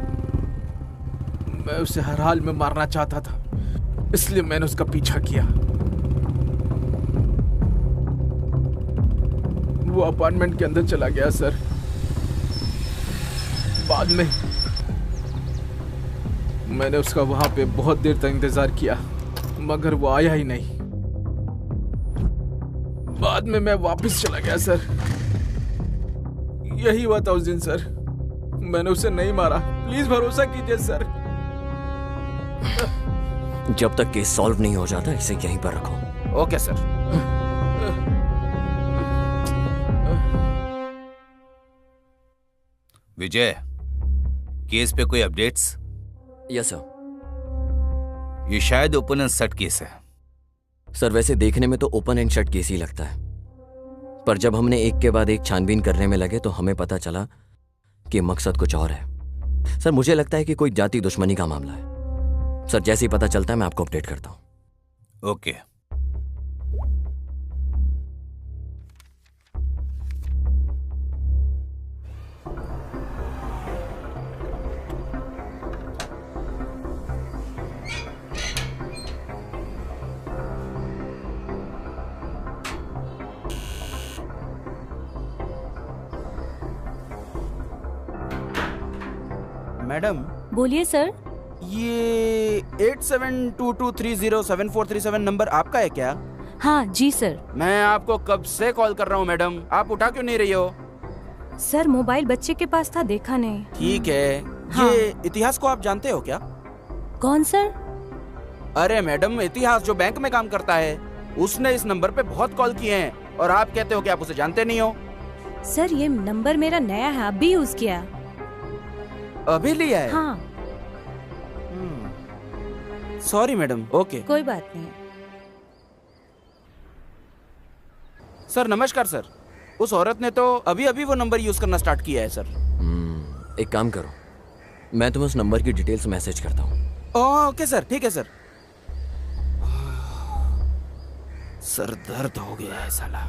[SPEAKER 2] मैं उसे हर हाल में मारना चाहता था, इसलिए मैंने उसका पीछा किया। वो अपार्टमेंट के अंदर चला गया सर। बाद में मैंने उसका वहां पे बहुत देर तक इंतजार किया, मगर वो आया ही नहीं। बाद में मैं वापस चला गया सर। यही हुआ था उस दिन सर। मैंने उसे नहीं मारा, प्लीज भरोसा कीजिए सर।
[SPEAKER 6] जब तक केस सॉल्व नहीं हो जाता इसे यहीं पर रखो।
[SPEAKER 2] Okay sir.
[SPEAKER 7] विजय, केस पे कोई अपडेट्स?
[SPEAKER 6] Yes sir.
[SPEAKER 7] ये शायद ओपन एंड शट केस है।
[SPEAKER 6] सर वैसे देखने में तो ओपन एंड शट केस ही लगता है, पर जब हमने एक के बाद एक छानबीन करने में लगे तो हमें पता चला कि मकसद कुछ और है। सर मुझे लगता है कि कोई जाति दुश्मनी का मामला है। सर जैसे ही पता चलता है मैं आपको अपडेट करता हूं।
[SPEAKER 7] ओके।
[SPEAKER 2] मैडम
[SPEAKER 11] बोलिए सर।
[SPEAKER 2] ये 8722307437 नंबर आपका है क्या?
[SPEAKER 11] हाँ जी सर।
[SPEAKER 2] मैं आपको कब से कॉल कर रहा हूँ मैडम, आप उठा क्यों नहीं रही हो?
[SPEAKER 11] सर मोबाइल बच्चे के पास था, देखा नहीं।
[SPEAKER 2] ठीक है।
[SPEAKER 11] हाँ।
[SPEAKER 2] ये इतिहास को आप जानते हो क्या?
[SPEAKER 11] कौन सर?
[SPEAKER 2] अरे मैडम, इतिहास जो बैंक में काम करता है, उसने इस नंबर पे बहुत कॉल किए हैं और आप कहते हो कि आप उसे जानते नहीं हो।
[SPEAKER 11] सर ये नंबर मेरा नया है, अभी यूज किया।
[SPEAKER 2] अभी लिया है?
[SPEAKER 11] हाँ।
[SPEAKER 2] Sorry madam. ओके
[SPEAKER 11] कोई बात नहीं।
[SPEAKER 2] सर नमस्कार सर। उस औरत ने तो अभी अभी वो नंबर यूज करना स्टार्ट किया है सर।
[SPEAKER 6] एक काम करो, मैं तुम्हें उस नंबर की डिटेल्स मैसेज करता हूँ।
[SPEAKER 2] ओके सर, ठीक है सर। सर दर्द हो गया है साला।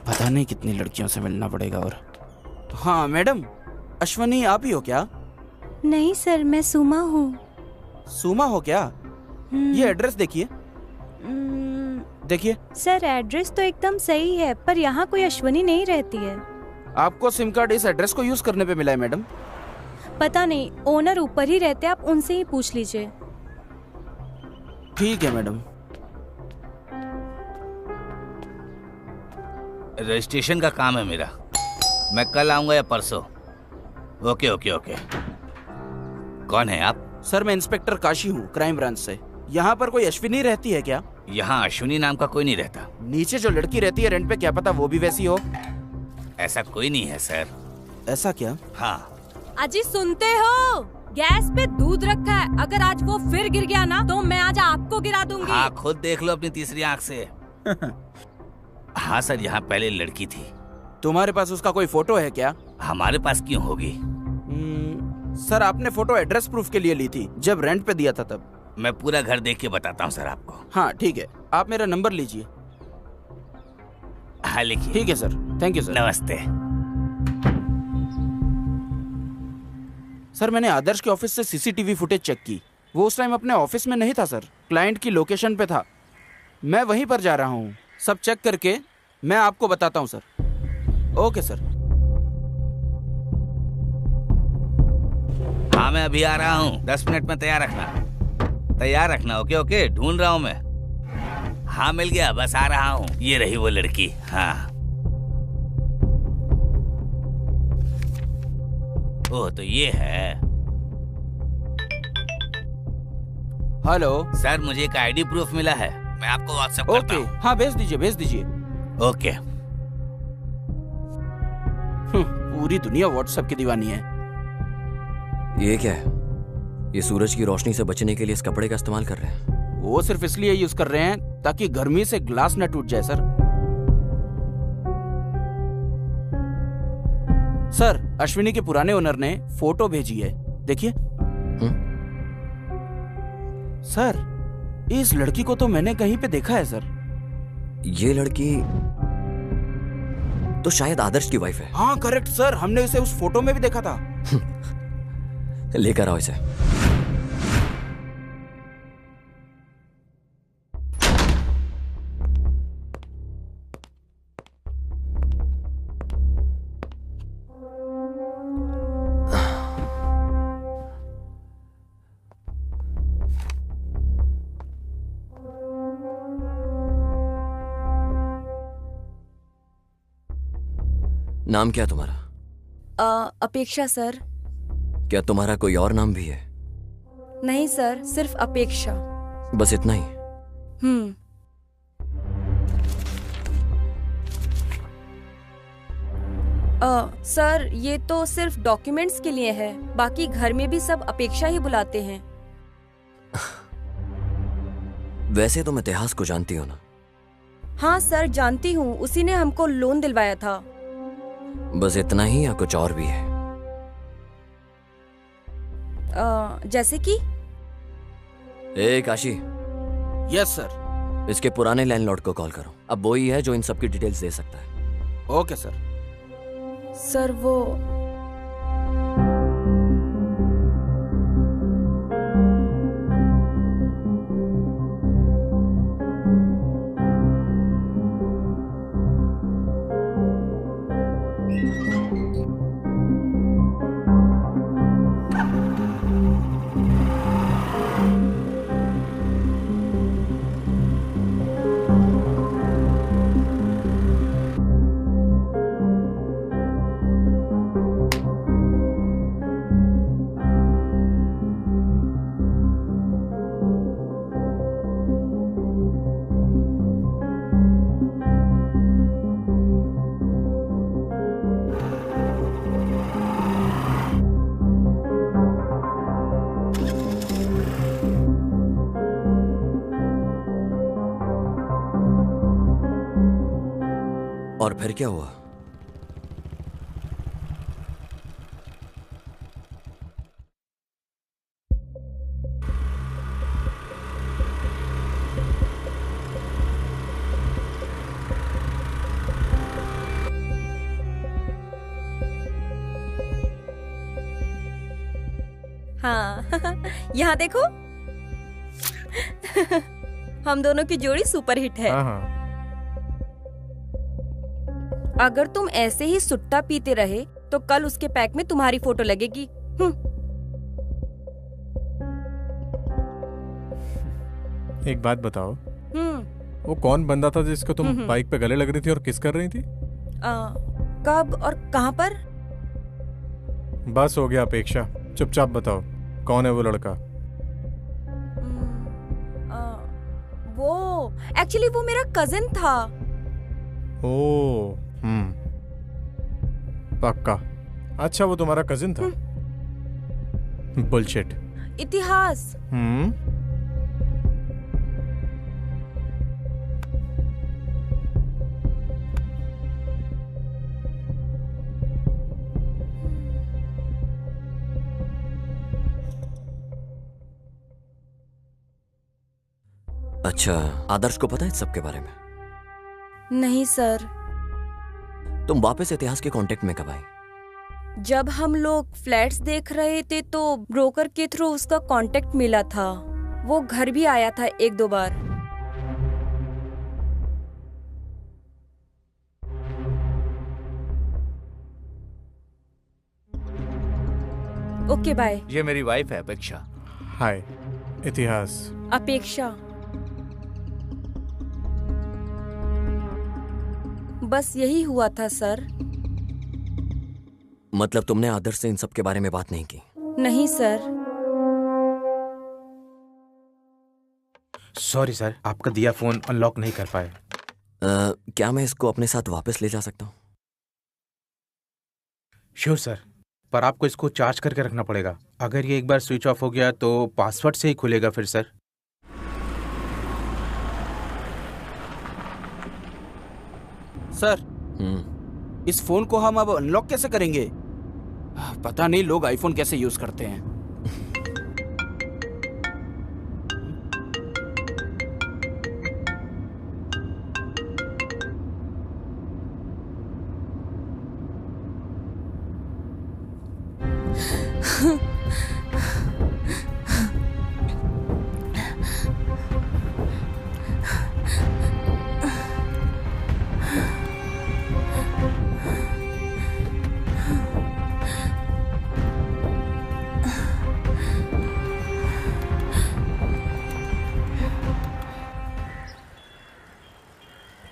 [SPEAKER 2] पता नहीं कितनी लड़कियों से मिलना पड़ेगा। और हाँ मैडम, अश्वनी आप ही हो क्या?
[SPEAKER 11] नहीं सर, मैं सुमा हूँ।
[SPEAKER 2] सुमा हो क्या? ये एड्रेस देखिए। देखिए
[SPEAKER 11] सर एड्रेस तो एकदम सही है, पर यहाँ कोई अश्वनी नहीं रहती है।
[SPEAKER 2] आपको सिम कार्ड इस एड्रेस को यूज करने पे मिला है मैडम।
[SPEAKER 11] पता नहीं, ओनर ऊपर ही रहते, आप उनसे ही पूछ लीजिए।
[SPEAKER 2] ठीक है मैडम।
[SPEAKER 7] रजिस्ट्रेशन का काम है मेरा, मैं कल आऊंगा या परसों। Okay okay okay. कौन है आप?
[SPEAKER 2] सर मैं इंस्पेक्टर काशी हूँ, क्राइम ब्रांच से। यहाँ पर कोई अश्विनी रहती है क्या?
[SPEAKER 7] यहाँ अश्विनी नाम का कोई नहीं रहता।
[SPEAKER 2] नीचे जो लड़की रहती है रेंट पे, क्या पता वो भी वैसी हो।
[SPEAKER 7] ऐसा कोई नहीं है सर।
[SPEAKER 2] ऐसा क्या?
[SPEAKER 7] हाँ।
[SPEAKER 11] अजी सुनते हो? गैस पे दूध रखा है, अगर आज वो फिर गिर गया ना तो मैं आज आपको गिरा दूंगी।
[SPEAKER 7] हाँ खुद देख लो अपनी तीसरी आंख से। हाँ सर, यहाँ पहले लड़की थी।
[SPEAKER 2] तुम्हारे पास उसका कोई फोटो है क्या?
[SPEAKER 7] हमारे पास क्यों होगी?
[SPEAKER 2] सर आपने फोटो एड्रेस प्रूफ के लिए ली थी, जब रेंट पे दिया था तब।
[SPEAKER 7] मैं पूरा घर देख के बताता हूँ सर आपको।
[SPEAKER 2] हाँ ठीक है, आप मेरा नंबर लीजिए।
[SPEAKER 7] हाँ लिखिए।
[SPEAKER 2] ठीक है सर, थैंक यू सर।
[SPEAKER 7] नमस्ते।
[SPEAKER 2] सर मैंने आदर्श के ऑफिस से सीसीटीवी फुटेज चेक की। वो उस टाइम अपने ऑफिस में नहीं था सर, क्लाइंट की लोकेशन पे था। मैं वहीं पर जा रहा हूँ, सब चेक करके मैं आपको बताता हूँ सर। Okay sir.
[SPEAKER 7] हाँ मैं अभी आ रहा हूँ, 10 मिनट में तैयार रखना। ओके ओके, ढूंढ रहा हूँ मैं। हाँ मिल गया, बस आ रहा हूँ। ये रही वो लड़की। हाँ ओह तो ये है।
[SPEAKER 2] हेलो
[SPEAKER 7] सर, मुझे एक आईडी प्रूफ मिला है, मैं आपको व्हाट्सएप करता हूँ।
[SPEAKER 2] हाँ भेज दीजिए।
[SPEAKER 7] ओके।
[SPEAKER 2] पूरी दुनिया व्हाट्सएप की दीवानी है।
[SPEAKER 6] ये क्या है? ये सूरज की रोशनी से बचने के लिए इस कपड़े का इस्तेमाल कर रहे हैं।
[SPEAKER 2] वो सिर्फ इसलिए यूज कर रहे हैं ताकि गर्मी से ग्लास न टूट जाए सर। सर, अश्विनी के पुराने ओनर ने फोटो भेजी है, देखिए। सर, इस लड़की को तो मैंने कहीं पे देखा है सर।
[SPEAKER 6] ये लड़की तो शायद आदर्श की वाइफ है।
[SPEAKER 2] हाँ करेक्ट सर, हमने इसे उस फोटो में भी देखा था।
[SPEAKER 6] लेकर आओ इसे। नाम क्या है तुम्हारा?
[SPEAKER 8] अपेक्षा सर।
[SPEAKER 6] क्या तुम्हारा कोई और नाम भी है?
[SPEAKER 8] नहीं सर, सिर्फ अपेक्षा।
[SPEAKER 6] बस इतना ही?
[SPEAKER 8] सर, ये तो सिर्फ डॉक्यूमेंट्स के लिए है, बाकी घर में भी सब अपेक्षा ही बुलाते हैं।
[SPEAKER 6] वैसे तुम इतिहास को जानती हो ना?
[SPEAKER 8] हाँ सर जानती हूँ, उसी ने हमको लोन दिलवाया था।
[SPEAKER 6] बस इतना ही या कुछ और भी है?
[SPEAKER 8] जैसे कि?
[SPEAKER 6] ए काशी।
[SPEAKER 2] Yes sir.
[SPEAKER 6] इसके पुराने लैंडलॉर्ड को कॉल करो, अब वो ही है जो इन सब की डिटेल्स दे सकता है।
[SPEAKER 2] Okay sir.
[SPEAKER 8] सर वो
[SPEAKER 6] और फिर क्या हुआ?
[SPEAKER 8] हाँ यहाँ देखो। हम दोनों की जोड़ी सुपर हिट है।
[SPEAKER 3] हाँ।
[SPEAKER 8] अगर तुम ऐसे ही सुट्टा पीते रहे तो कल उसके पैक में तुम्हारी फोटो लगेगी।
[SPEAKER 3] एक बात बताओ, वो कौन बंदा था जिसको तुम बाइक पे गले लग रही थी और किस कर रही थी?
[SPEAKER 8] कब और कहाँ पर?
[SPEAKER 3] बस हो गया अपेक्षा, चुपचाप बताओ कौन है वो लड़का?
[SPEAKER 8] वो एक्चुअली वो मेरा कजिन था।
[SPEAKER 3] ओ पक्का। अच्छा वो तुम्हारा कजिन था? बुलशिट।
[SPEAKER 8] इतिहास।
[SPEAKER 6] अच्छा, आदर्श को पता है इस सब के बारे में?
[SPEAKER 8] नहीं सर।
[SPEAKER 6] तुम वापस इतिहास के कांटेक्ट में कब आई?
[SPEAKER 8] जब हम लोग फ्लैट्स देख रहे थे तो ब्रोकर के थ्रू उसका कांटेक्ट मिला था। वो घर भी आया था 1-2 बार। Okay bye.
[SPEAKER 5] ये मेरी वाइफ है अपेक्षा।
[SPEAKER 3] हाय इतिहास।
[SPEAKER 8] अपेक्षा। बस यही हुआ था सर।
[SPEAKER 6] मतलब तुमने आदर्श से इन सब के बारे में बात नहीं की?
[SPEAKER 8] नहीं सर।
[SPEAKER 10] सॉरी सर, आपका दिया फोन अनलॉक नहीं कर पाए।
[SPEAKER 6] क्या मैं इसको अपने साथ वापस ले जा सकता हूँ?
[SPEAKER 10] श्योर सर, पर आपको इसको चार्ज करके रखना पड़ेगा। अगर ये एक बार स्विच ऑफ हो गया तो पासवर्ड से ही खुलेगा फिर सर।
[SPEAKER 2] सर इस फोन को हम अब अनलॉक कैसे करेंगे? पता नहीं लोग आईफोन कैसे यूज करते हैं।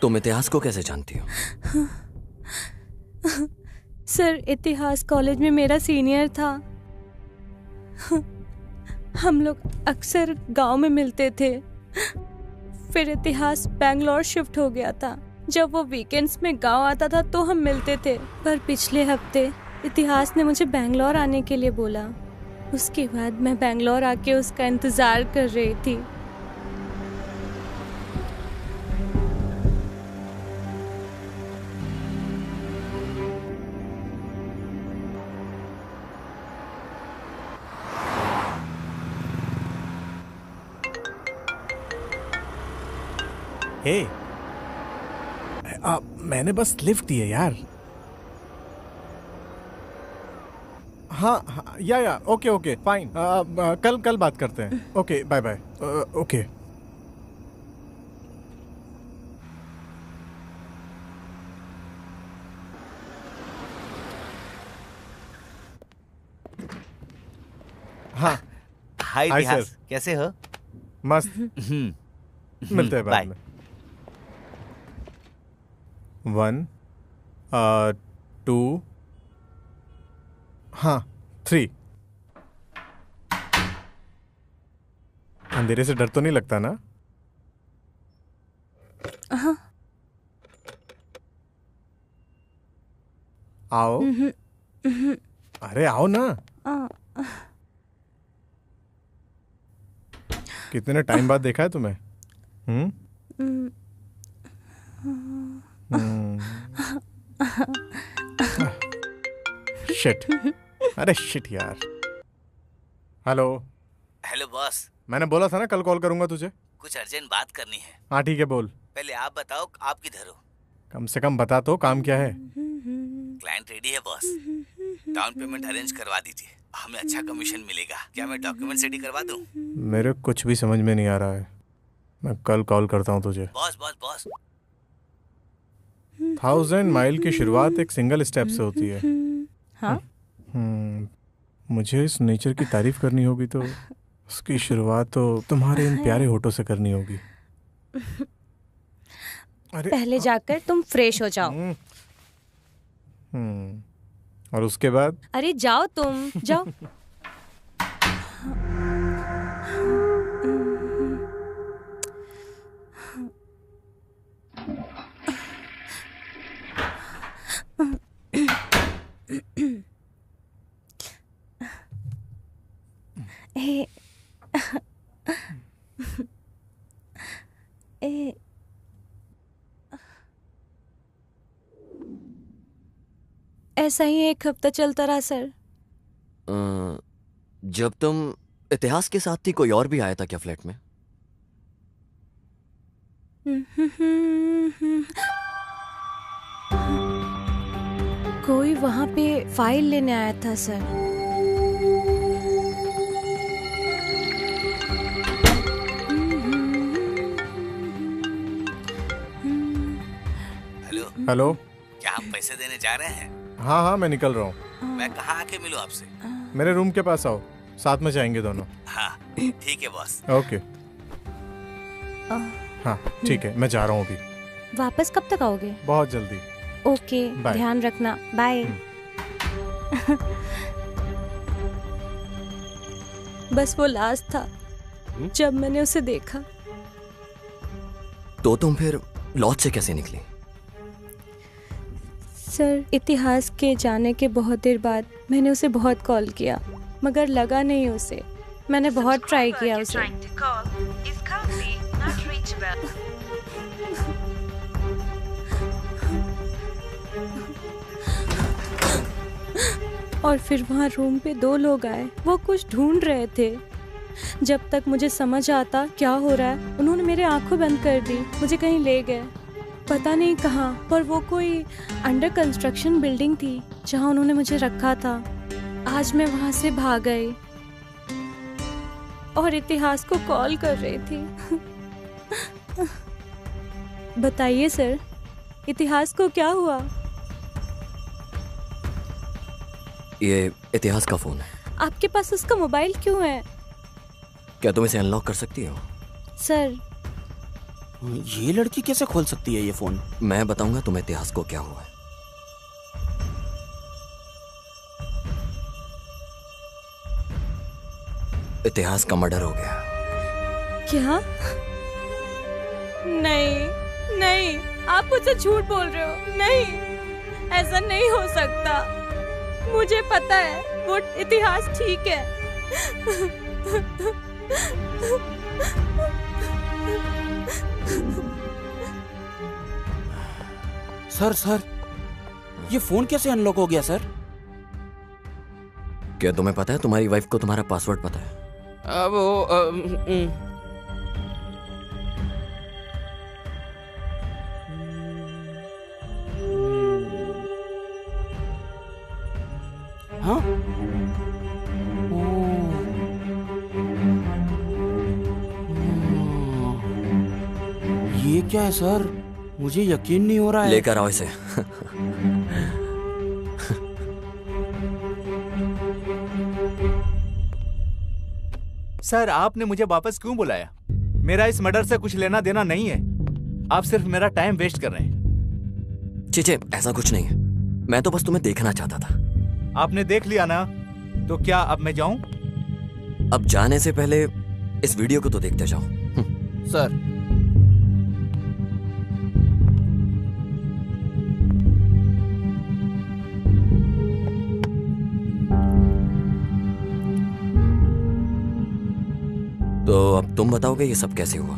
[SPEAKER 6] तुम इतिहास को कैसे जानती हो?
[SPEAKER 11] सर इतिहास कॉलेज में मेरा सीनियर था। हम लोग अक्सर गांव में मिलते थे। फिर इतिहास बैंगलोर शिफ्ट हो गया था। जब वो वीकेंड्स में गांव आता था तो हम मिलते थे। पर पिछले हफ्ते इतिहास ने मुझे बैंगलोर आने के लिए बोला। उसके बाद मैं बैंगलोर आके उसका इंतजार कर रही थी।
[SPEAKER 3] हे, मैंने बस लिफ्ट दी है यार। हाँ या ओके फाइन। कल बात करते हैं। Okay bye bye. ओके। हाँ
[SPEAKER 7] हाय इतिहास, कैसे हो?
[SPEAKER 3] मस्त। मिलते हैं बाद में। 1 2 हाँ 3। अंधेरे से डर तो नहीं लगता ना?
[SPEAKER 11] हाँ।
[SPEAKER 3] आओ। अरे आओ ना। कितने टाइम बाद देखा है तुम्हें? शिट। अरे शिट यार। Hello
[SPEAKER 7] boss.
[SPEAKER 3] मैंने बोला था ना कल कॉल करूंगा तुझे।
[SPEAKER 7] कुछ अर्जेंट बात करनी है।
[SPEAKER 3] हाँ ठीक है बोल।
[SPEAKER 7] पहले आप बताओ आप किधर हो?
[SPEAKER 3] कम से कम बता तो काम क्या है।
[SPEAKER 7] क्लाइंट रेडी है बॉस। डाउन पेमेंट अरेंज करवा दीजिए, हमें अच्छा कमीशन मिलेगा। क्या मैं डॉक्यूमेंट रेडी करवा दूं?
[SPEAKER 3] मेरे कुछ भी समझ में नहीं आ रहा है। मैं कल कॉल करता हूँ तुझे।
[SPEAKER 7] बॉस
[SPEAKER 3] 1000 माइल की शुरुआत एक सिंगल स्टेप से होती है।
[SPEAKER 11] हाँ?
[SPEAKER 3] मुझे इस नेचर की तारीफ करनी होगी तो उसकी शुरुआत तो तुम्हारे इन प्यारे होठों से करनी होगी। अरे
[SPEAKER 11] पहले जाकर तुम फ्रेश हो जाओ।
[SPEAKER 3] और उसके बाद?
[SPEAKER 11] अरे जाओ तुम जाओ। ऐसा ही एक हफ्ता चलता रहा सर।
[SPEAKER 6] जब तुम इतिहास के साथ थी कोई और भी आया था क्या फ्लैट में?
[SPEAKER 11] कोई वहां पे फाइल लेने आया था सर।
[SPEAKER 7] हेलो, क्या हम पैसे देने जा रहे हैं?
[SPEAKER 3] हाँ मैं निकल रहा हूँ।
[SPEAKER 7] मैं कहाँ आके मिलूं आपसे?
[SPEAKER 3] मेरे रूम के पास आओ, साथ में जाएंगे दोनों।
[SPEAKER 7] हाँ ठीक है बॉस।
[SPEAKER 3] ओके। हाँ ठीक है, मैं जा रहा हूँ अभी।
[SPEAKER 11] वापस कब तक आओगे?
[SPEAKER 3] बहुत जल्दी।
[SPEAKER 11] Okay,
[SPEAKER 3] bye.
[SPEAKER 11] ध्यान रखना, बाय। बस वो लास्ट था जब मैंने उसे देखा।
[SPEAKER 6] तो तुम फिर लॉज से कैसे निकली?
[SPEAKER 11] सर, इतिहास के जाने के बहुत देर बाद मैंने उसे बहुत कॉल किया, मगर लगा नहीं उसे। मैंने बहुत ट्राई किया उसे।
[SPEAKER 4] Trying to call is currently not reachable.
[SPEAKER 11] और फिर वहाँ रूम पे 2 लोग आए, वो कुछ ढूंढ रहे थे। जब तक मुझे समझ आता क्या हो रहा है, उन्होंने मेरे आंखें बंद कर दी, मुझे कहीं ले गए, पता नहीं कहाँ, पर वो कोई अंडर कंस्ट्रक्शन बिल्डिंग थी जहाँ उन्होंने मुझे रखा था। आज मैं वहाँ से भाग गई और इतिहास को कॉल कर रही थी। बताइए सर, इतिहास को क्या हुआ?
[SPEAKER 6] ये इतिहास का फोन है।
[SPEAKER 11] आपके पास उसका मोबाइल क्यों है?
[SPEAKER 6] क्या तुम इसे अनलॉक कर सकती हो?
[SPEAKER 11] सर,
[SPEAKER 2] ये लड़की कैसे खोल सकती है ये फोन?
[SPEAKER 6] मैं बताऊंगा तुम्हें इतिहास को क्या हुआ है। इतिहास का मर्डर हो गया।
[SPEAKER 11] क्या? नहीं नहीं, आप मुझसे झूठ बोल रहे हो। नहीं, ऐसा नहीं हो सकता। मुझे पता है वो इतिहास ठीक है।
[SPEAKER 2] सर, ये फोन कैसे अनलॉक हो गया सर?
[SPEAKER 6] क्या तुम्हें पता है तुम्हारी वाइफ को तुम्हारा पासवर्ड पता है?
[SPEAKER 2] हाँ? ये क्या है सर? मुझे यकीन नहीं हो रहा है।
[SPEAKER 6] लेकर आओ इसे।
[SPEAKER 5] सर, आपने मुझे वापस क्यों बुलाया? मेरा इस मर्डर से कुछ लेना देना नहीं है। आप सिर्फ मेरा टाइम वेस्ट कर रहे हैं।
[SPEAKER 6] चीचे, ऐसा कुछ नहीं है। मैं तो बस तुम्हें देखना चाहता था।
[SPEAKER 5] आपने देख लिया ना, तो क्या अब मैं जाऊं?
[SPEAKER 6] अब जाने से पहले इस वीडियो को तो देखते जाओ।
[SPEAKER 2] सर,
[SPEAKER 6] तो अब तुम बताओगे ये सब कैसे हुआ?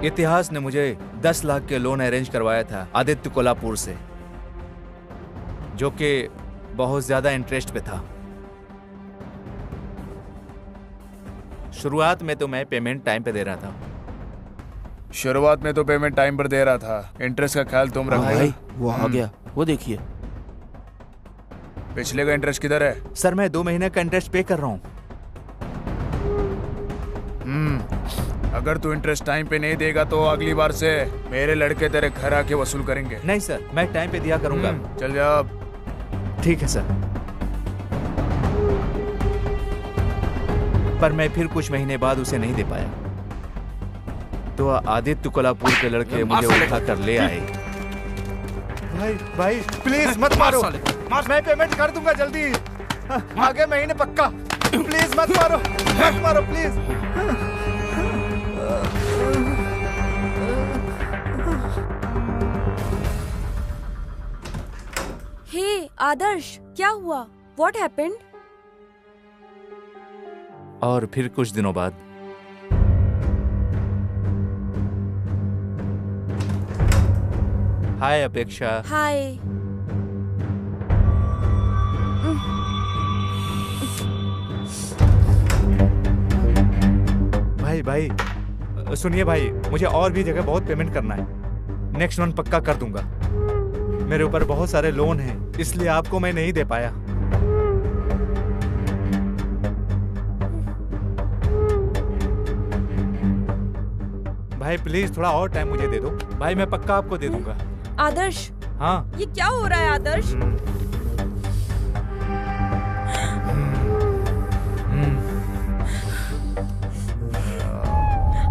[SPEAKER 5] इतिहास ने मुझे 10 लाख के लोन अरेंज करवाया था आदित्य कोल्हापुर से, जो कि बहुत ज्यादा इंटरेस्ट पे था। शुरुआत में तो मैं पेमेंट टाइम पे दे रहा था।
[SPEAKER 9] शुरुआत में तो पेमेंट टाइम पर दे रहा था, इंटरेस्ट का ख्याल तुम रखो।
[SPEAKER 2] भाई वो आ गया, वो देखिए।
[SPEAKER 9] पिछले का इंटरेस्ट किधर है?
[SPEAKER 5] सर, मैं 2 महीने का इंटरेस्ट पे कर रहा हूँ।
[SPEAKER 9] अगर तू इंटरेस्ट टाइम पे नहीं देगा तो अगली बार से मेरे लड़के तेरे घर आके वसूल करेंगे।
[SPEAKER 5] नहीं सर, मैं टाइम पे दिया करूंगा।
[SPEAKER 9] चल जा।
[SPEAKER 5] ठीक है सर। पर मैं फिर कुछ महीने बाद उसे नहीं दे पाया, तो आदित्य कोल्हापुर के लड़के मुझे उठा कर ले आए। भाई प्लीज मत मारो। मैं पेमेंट कर दूंगा जल्दी, आगे महीने पक्का। प्लीज मत मारो प्लीज।
[SPEAKER 8] हे आदर्श, क्या हुआ? What happened?
[SPEAKER 5] और फिर कुछ दिनों बाद हाय अपेक्षा।
[SPEAKER 8] हाय।
[SPEAKER 5] भाई सुनिए भाई, मुझे और भी जगह बहुत पेमेंट करना है। नेक्स्ट मंथ पक्का कर दूंगा। मेरे ऊपर बहुत सारे लोन हैं, इसलिए आपको मैं नहीं दे पाया। भाई प्लीज थोड़ा और टाइम मुझे दे दो भाई, मैं पक्का आपको दे दूंगा।
[SPEAKER 8] आदर्श,
[SPEAKER 5] हाँ
[SPEAKER 8] ये क्या हो रहा है आदर्श?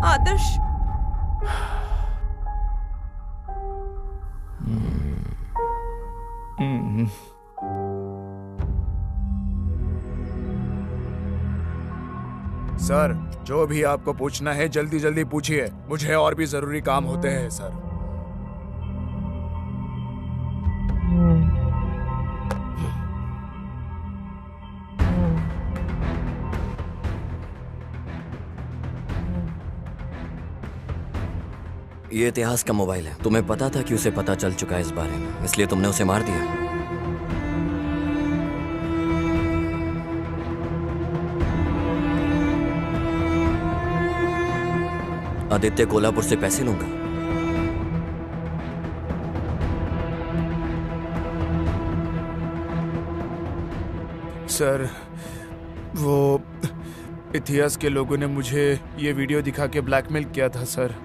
[SPEAKER 8] आदर्श,
[SPEAKER 9] सर जो भी आपको पूछना है जल्दी जल्दी पूछिए, मुझे और भी जरूरी काम होते हैं सर।
[SPEAKER 6] ये इतिहास का मोबाइल है। तुम्हें पता था कि उसे पता चल चुका है इस बारे में, इसलिए तुमने उसे मार दिया। आदित्य कोल्हापुर से पैसे लूंगा।
[SPEAKER 9] सर वो इतिहास के लोगों ने मुझे ये वीडियो दिखा के ब्लैकमेल किया था सर।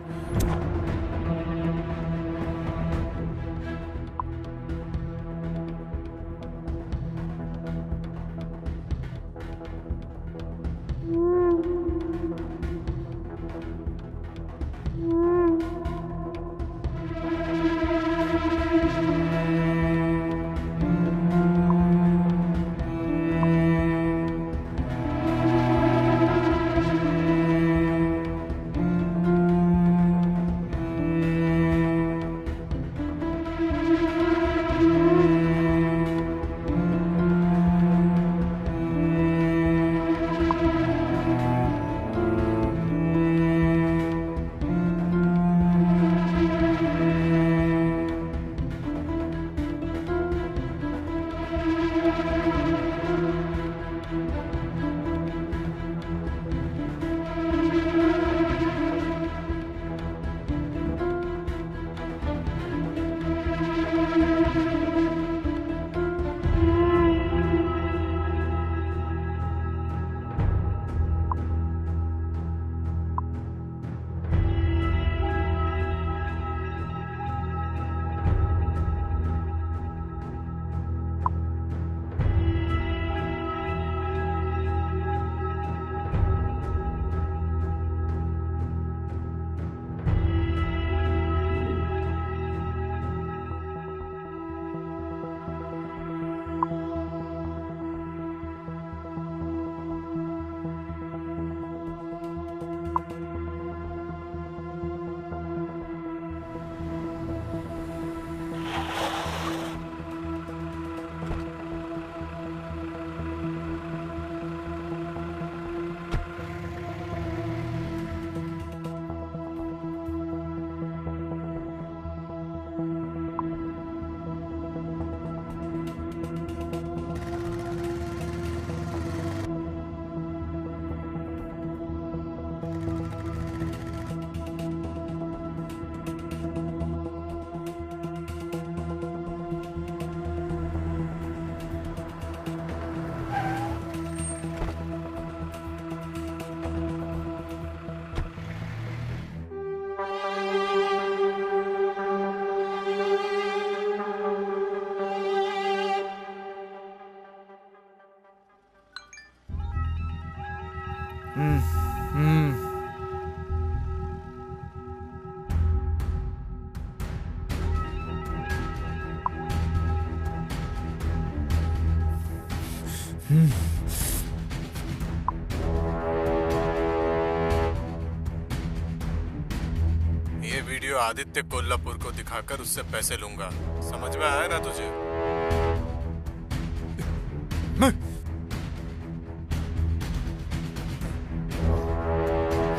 [SPEAKER 3] ये वीडियो आदित्य कोल्हापुर को दिखाकर उससे पैसे लूंगा। समझ में आया ना तुझे?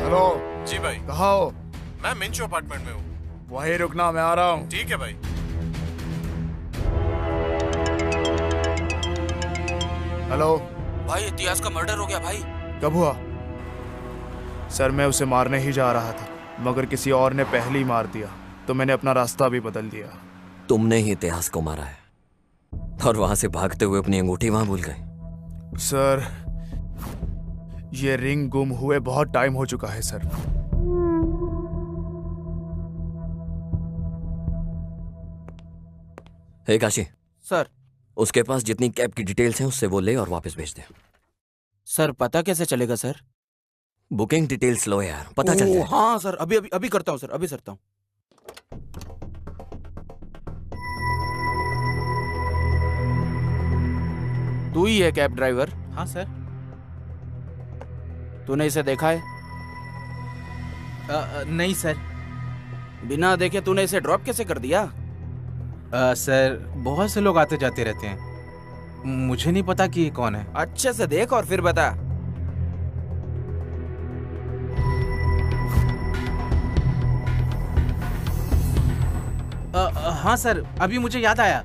[SPEAKER 9] हेलो
[SPEAKER 3] जी भाई।
[SPEAKER 9] कहाँ हो?
[SPEAKER 3] मैं मिंचो अपार्टमेंट में हूँ।
[SPEAKER 9] वहीं रुकना, मैं आ रहा हूँ।
[SPEAKER 3] ठीक है भाई।
[SPEAKER 9] हेलो
[SPEAKER 2] भाई, इतिहास का मर्डर हो गया भाई।
[SPEAKER 9] कब हुआ? सर मैं उसे मारने ही जा रहा था, मगर किसी और ने पहले ही मार दिया, तो मैंने अपना रास्ता भी बदल दिया।
[SPEAKER 6] तुमने ही इतिहास को मारा है और वहां से भागते हुए अपनी अंगूठी वहां भूल गए।
[SPEAKER 9] सर ये रिंग गुम हुए बहुत टाइम हो चुका है सर।
[SPEAKER 6] हे काशी,
[SPEAKER 2] सर।
[SPEAKER 6] उसके पास जितनी कैब की डिटेल्स हैं उससे वो ले और वापस भेज दे।
[SPEAKER 2] सर पता कैसे चलेगा सर?
[SPEAKER 6] बुकिंग डिटेल्स लो यार, पता चल जाए।
[SPEAKER 2] हाँ सर, अभी अभी अभी करता हूँ सर, अभी करता हूँ। तू ही है कैब ड्राइवर?
[SPEAKER 10] हाँ सर।
[SPEAKER 2] तूने इसे देखा है?
[SPEAKER 10] नहीं सर।
[SPEAKER 2] बिना देखे तूने इसे ड्रॉप कैसे कर दिया?
[SPEAKER 10] सर बहुत से लोग आते जाते रहते हैं, मुझे नहीं पता कि ये कौन है।
[SPEAKER 2] अच्छे से देख और फिर बता।
[SPEAKER 10] हाँ सर, अभी मुझे याद आया।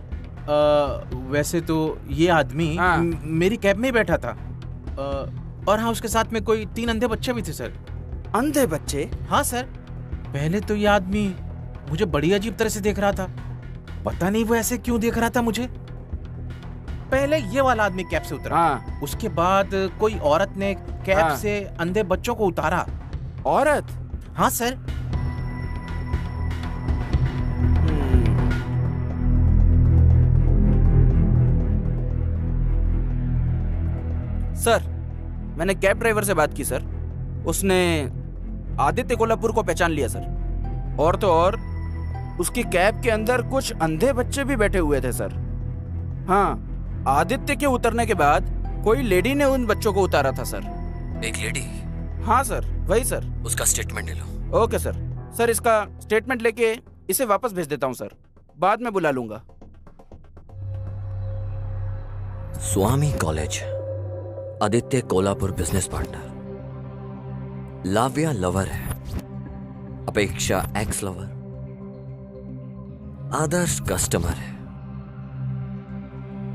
[SPEAKER 10] वैसे तो ये आदमी मेरी कैब में ही बैठा था। और हाँ, उसके साथ में कोई 3 अंधे बच्चे भी थे सर।
[SPEAKER 2] अंधे बच्चे?
[SPEAKER 10] हाँ सर। पहले तो ये आदमी मुझे बड़ी अजीब तरह से देख रहा था, पता नहीं वो ऐसे क्यों देख रहा था मुझे। पहले ये वाला आदमी कैब से उतरा।
[SPEAKER 2] हाँ।
[SPEAKER 10] उसके बाद कोई औरत ने कैब से अंधे बच्चों को उतारा।
[SPEAKER 2] औरत?
[SPEAKER 10] हाँ सर।
[SPEAKER 2] सर मैंने कैब ड्राइवर से बात की सर, उसने आदित्य कोल्हापुर को पहचान लिया सर। और तो और उसकी कैब के अंदर कुछ अंधे बच्चे भी बैठे हुए थे सर। हाँ, आदित्य के उतरने के बाद कोई लेडी ने उन बच्चों को उतारा था सर।
[SPEAKER 6] एक लेडी?
[SPEAKER 2] हाँ सर, वही सर।
[SPEAKER 6] उसका स्टेटमेंट ले लो।
[SPEAKER 2] Okay sir. सर इसका स्टेटमेंट लेके इसे वापस भेज देता हूँ सर, बाद में बुला लूंगा।
[SPEAKER 6] Swami college, Aditya Kolhapur business partner, Lavya lover है, Apeksha ex lover, Adarsh customer है,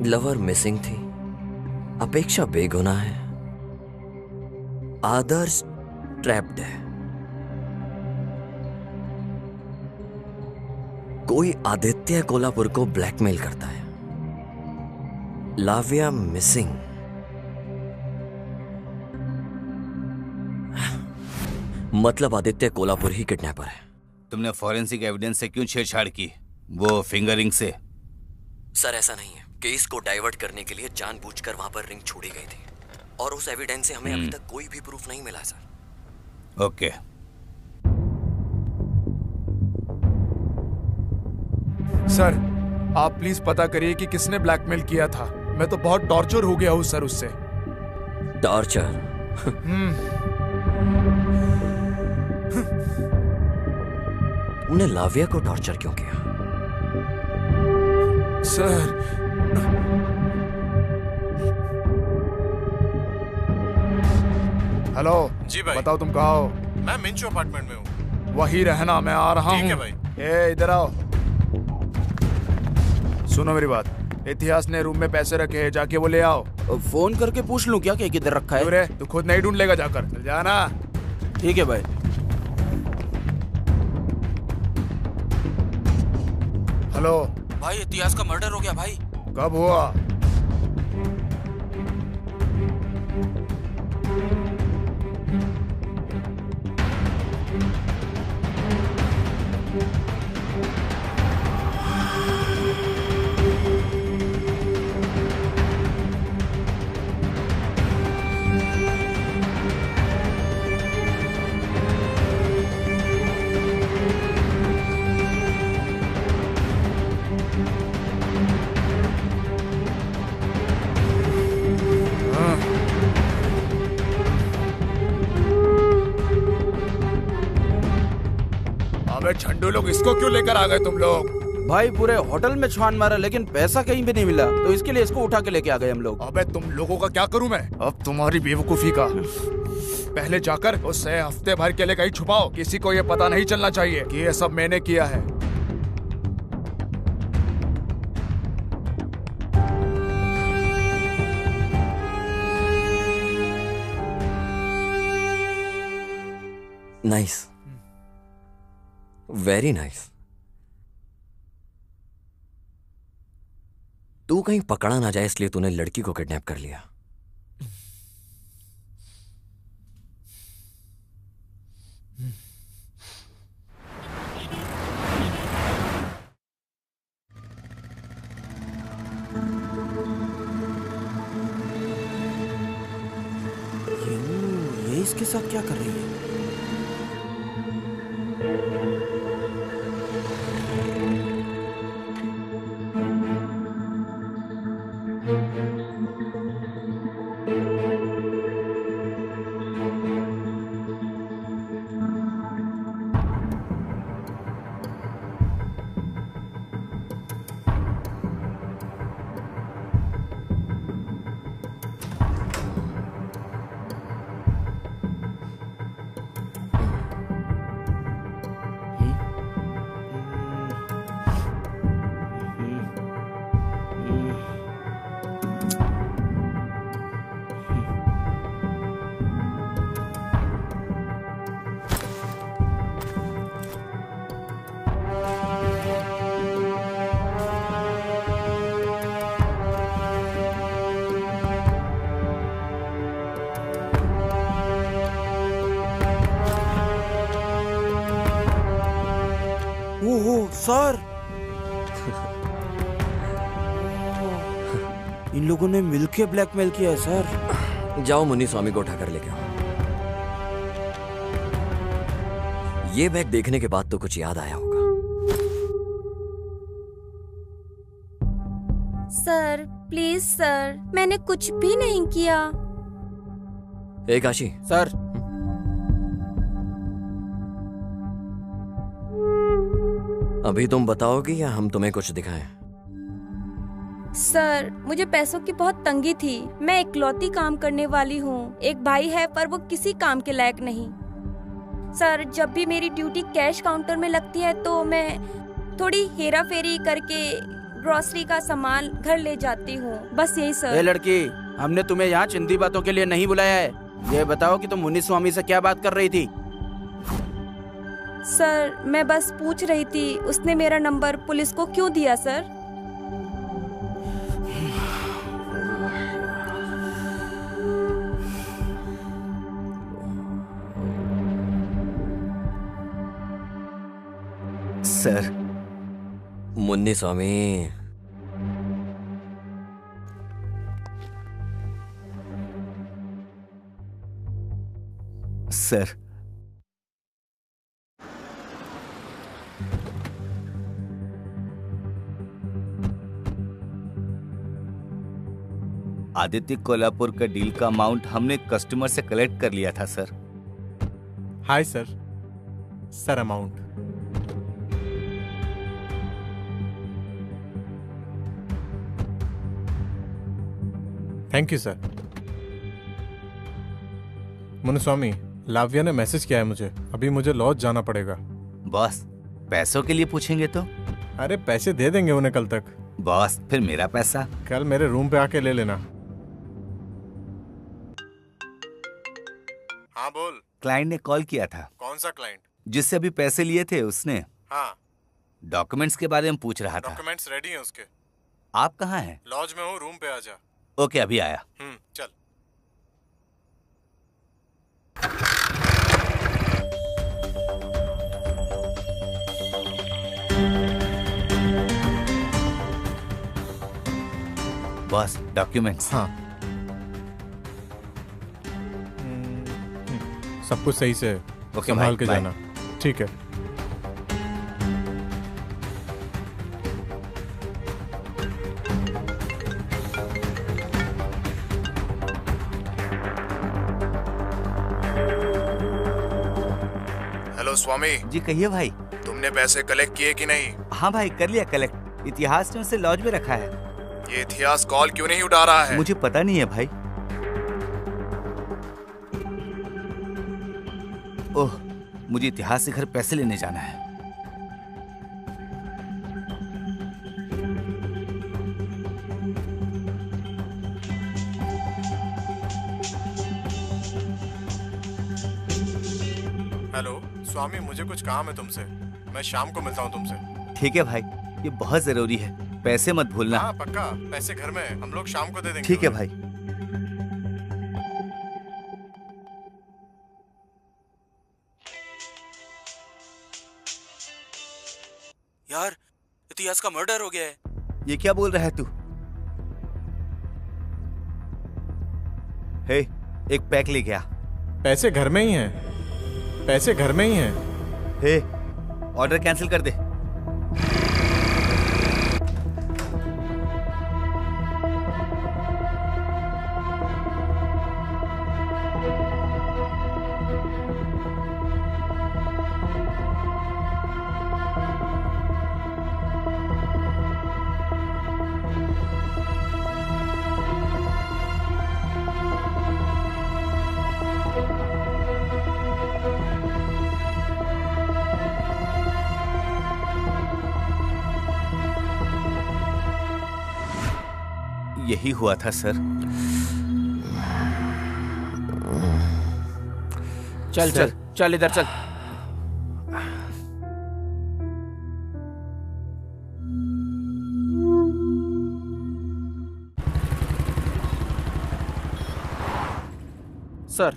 [SPEAKER 6] लवर मिसिंग थी, अपेक्षा बेगुनाह है, आदर्श ट्रैप्ड है। कोई आदित्य कोल्हापुर को ब्लैकमेल करता है, लाव्या मिसिंग। मतलब आदित्य कोल्हापुर ही किडनैपर है।
[SPEAKER 7] तुमने फॉरेंसिक एविडेंस से क्यों छेड़छाड़ की? वो फिंगरिंग से?
[SPEAKER 6] सर ऐसा नहीं है, केस को डाइवर्ट करने के लिए जानबूझकर वहां पर रिंग छोड़ी गई थी और उस एविडेंस से हमें अभी तक कोई भी प्रूफ नहीं मिला सर।
[SPEAKER 7] ओके।
[SPEAKER 9] सर आप प्लीज पता करिए कि किसने ब्लैकमेल किया था। मैं तो बहुत टॉर्चर हो गया हूँ सर उससे।
[SPEAKER 6] टॉर्चर? तुमने लाव्या को टॉर्चर क्यों किया?
[SPEAKER 9] सर हेलो
[SPEAKER 3] जी भाई।
[SPEAKER 9] बताओ तुम कहाँ हो?
[SPEAKER 3] मैं मिंचो अपार्टमेंट में हूँ।
[SPEAKER 9] वही रहना, मैं आ रहा हूँ।
[SPEAKER 3] ठीक है भाई।
[SPEAKER 9] ए इधर आओ, सुनो मेरी बात। इतिहास ने रूम में पैसे रखे हैं, जाके वो ले आओ।
[SPEAKER 2] फोन करके पूछ लूं क्या कि किधर रखा है?
[SPEAKER 9] अरे तू खुद नहीं ढूंढ लेगा, जाकर चल जाना।
[SPEAKER 2] ठीक है भाई।
[SPEAKER 9] हेलो
[SPEAKER 2] भाई, इतिहास का मर्डर हो गया भाई।
[SPEAKER 9] कब हुआ? झंडू लोग इसको क्यों लेकर आ गए तुम लोग?
[SPEAKER 2] भाई पूरे होटल में छान मारा लेकिन पैसा कहीं भी नहीं मिला, तो इसके लिए इसको उठा के लेके आ गए हम लोग।
[SPEAKER 9] अबे तुम लोगों का क्या करूं मैं अब? तुम्हारी बेवकूफी का। पहले जाकर उससे हफ्ते भर के लिए कहीं छुपाओ, किसी को ये पता नहीं चलना चाहिए कि ये सब मैंने किया है।
[SPEAKER 6] Nice, very nice. तू कहीं पकड़ा ना जाए इसलिए तूने लड़की को किडनैप कर लिया।
[SPEAKER 2] साथ क्या कर रही है? ओहो सर, इन लोगों ने मिलके ब्लैकमेल किया है सर।
[SPEAKER 6] जाओ मुन्नी स्वामी को उठाकर लेके आओ। ये बैग देखने के बाद तो कुछ याद आया होगा।
[SPEAKER 8] सर प्लीज सर, मैंने कुछ भी नहीं किया।
[SPEAKER 6] ए काशी।
[SPEAKER 2] सर।
[SPEAKER 6] अभी तुम बताओगी या हम तुम्हें कुछ दिखाएं?
[SPEAKER 8] सर मुझे पैसों की बहुत तंगी थी। मैं इकलौती काम करने वाली हूँ। एक भाई है पर वो किसी काम के लायक नहीं। सर जब भी मेरी ड्यूटी कैश काउंटर में लगती है तो मैं थोड़ी हेरा फेरी करके ग्रोसरी का सामान घर ले जाती हूँ, बस यही सर।
[SPEAKER 2] ए लड़की, हमने तुम्हें यहाँ चिंदी बातों के लिए नहीं बुलाया है। ये बताओ कि तुम मुन्नी स्वामी से क्या बात कर रही थी?
[SPEAKER 8] सर मैं बस पूछ रही थी उसने मेरा नंबर पुलिस को क्यों दिया सर?
[SPEAKER 7] सर।
[SPEAKER 6] मुन्नी स्वामी,
[SPEAKER 7] सर आदित्य कोल्हापुर का डील का अमाउंट हमने कस्टमर से कलेक्ट कर लिया था sir.
[SPEAKER 3] Hi sir. Sir amount. Thank you sir. Munni Lavya ने मैसेज किया है मुझे। अभी मुझे लॉज जाना पड़ेगा।
[SPEAKER 7] बॉस पैसों के लिए पूछेंगे तो?
[SPEAKER 3] अरे पैसे दे देंगे उन्हें कल तक।
[SPEAKER 7] बॉस फिर मेरा पैसा?
[SPEAKER 3] कल मेरे रूम पे आके ले लेना। हाँ बोल।
[SPEAKER 7] क्लाइंट ने कॉल किया था।
[SPEAKER 3] कौन सा क्लाइंट?
[SPEAKER 7] जिससे अभी पैसे लिए थे उसने।
[SPEAKER 3] हाँ।
[SPEAKER 7] डॉक्यूमेंट्स के बारे में पूछ रहा था।
[SPEAKER 3] डॉक्यूमेंट्स रेडी हैं उसके।
[SPEAKER 7] आप कहाँ हैं?
[SPEAKER 3] लॉज में हूँ, रूम पे आ जा।
[SPEAKER 7] ओके अभी आया।
[SPEAKER 3] चल।
[SPEAKER 7] Boss documents.
[SPEAKER 3] हाँ। सब कुछ सही से संभाल के जाना। ठीक है।
[SPEAKER 9] हेलो स्वामी
[SPEAKER 7] जी कहिए भाई।
[SPEAKER 9] तुमने पैसे कलेक्ट किए कि नहीं?
[SPEAKER 7] हाँ भाई कर लिया कलेक्ट। इतिहास ने उसे लॉज में रखा है।
[SPEAKER 9] ये इतिहास कॉल क्यों नहीं उठा रहा है?
[SPEAKER 7] मुझे पता नहीं है भाई। ओह मुझे इतिहास से घर पैसे लेने जाना है।
[SPEAKER 3] हेलो स्वामी, मुझे कुछ काम है तुमसे। मैं शाम को मिलता हूँ तुमसे।
[SPEAKER 7] ठीक है भाई, ये बहुत जरूरी है। पैसे मत भूलना।
[SPEAKER 3] हाँ पक्का। पैसे घर में, हम लोग शाम को दे देंगे।
[SPEAKER 7] ठीक है भाई।
[SPEAKER 2] यार इतिहास का मर्डर हो गया है।
[SPEAKER 7] ये क्या बोल रहा है तू? हे, एक पैक ले गया।
[SPEAKER 3] पैसे घर में ही हैं। पैसे घर में ही हैं।
[SPEAKER 7] हे, ऑर्डर कैंसिल कर दे। यही हुआ था सर।
[SPEAKER 2] चल
[SPEAKER 7] सर।
[SPEAKER 2] चल चल इधर चल। सर,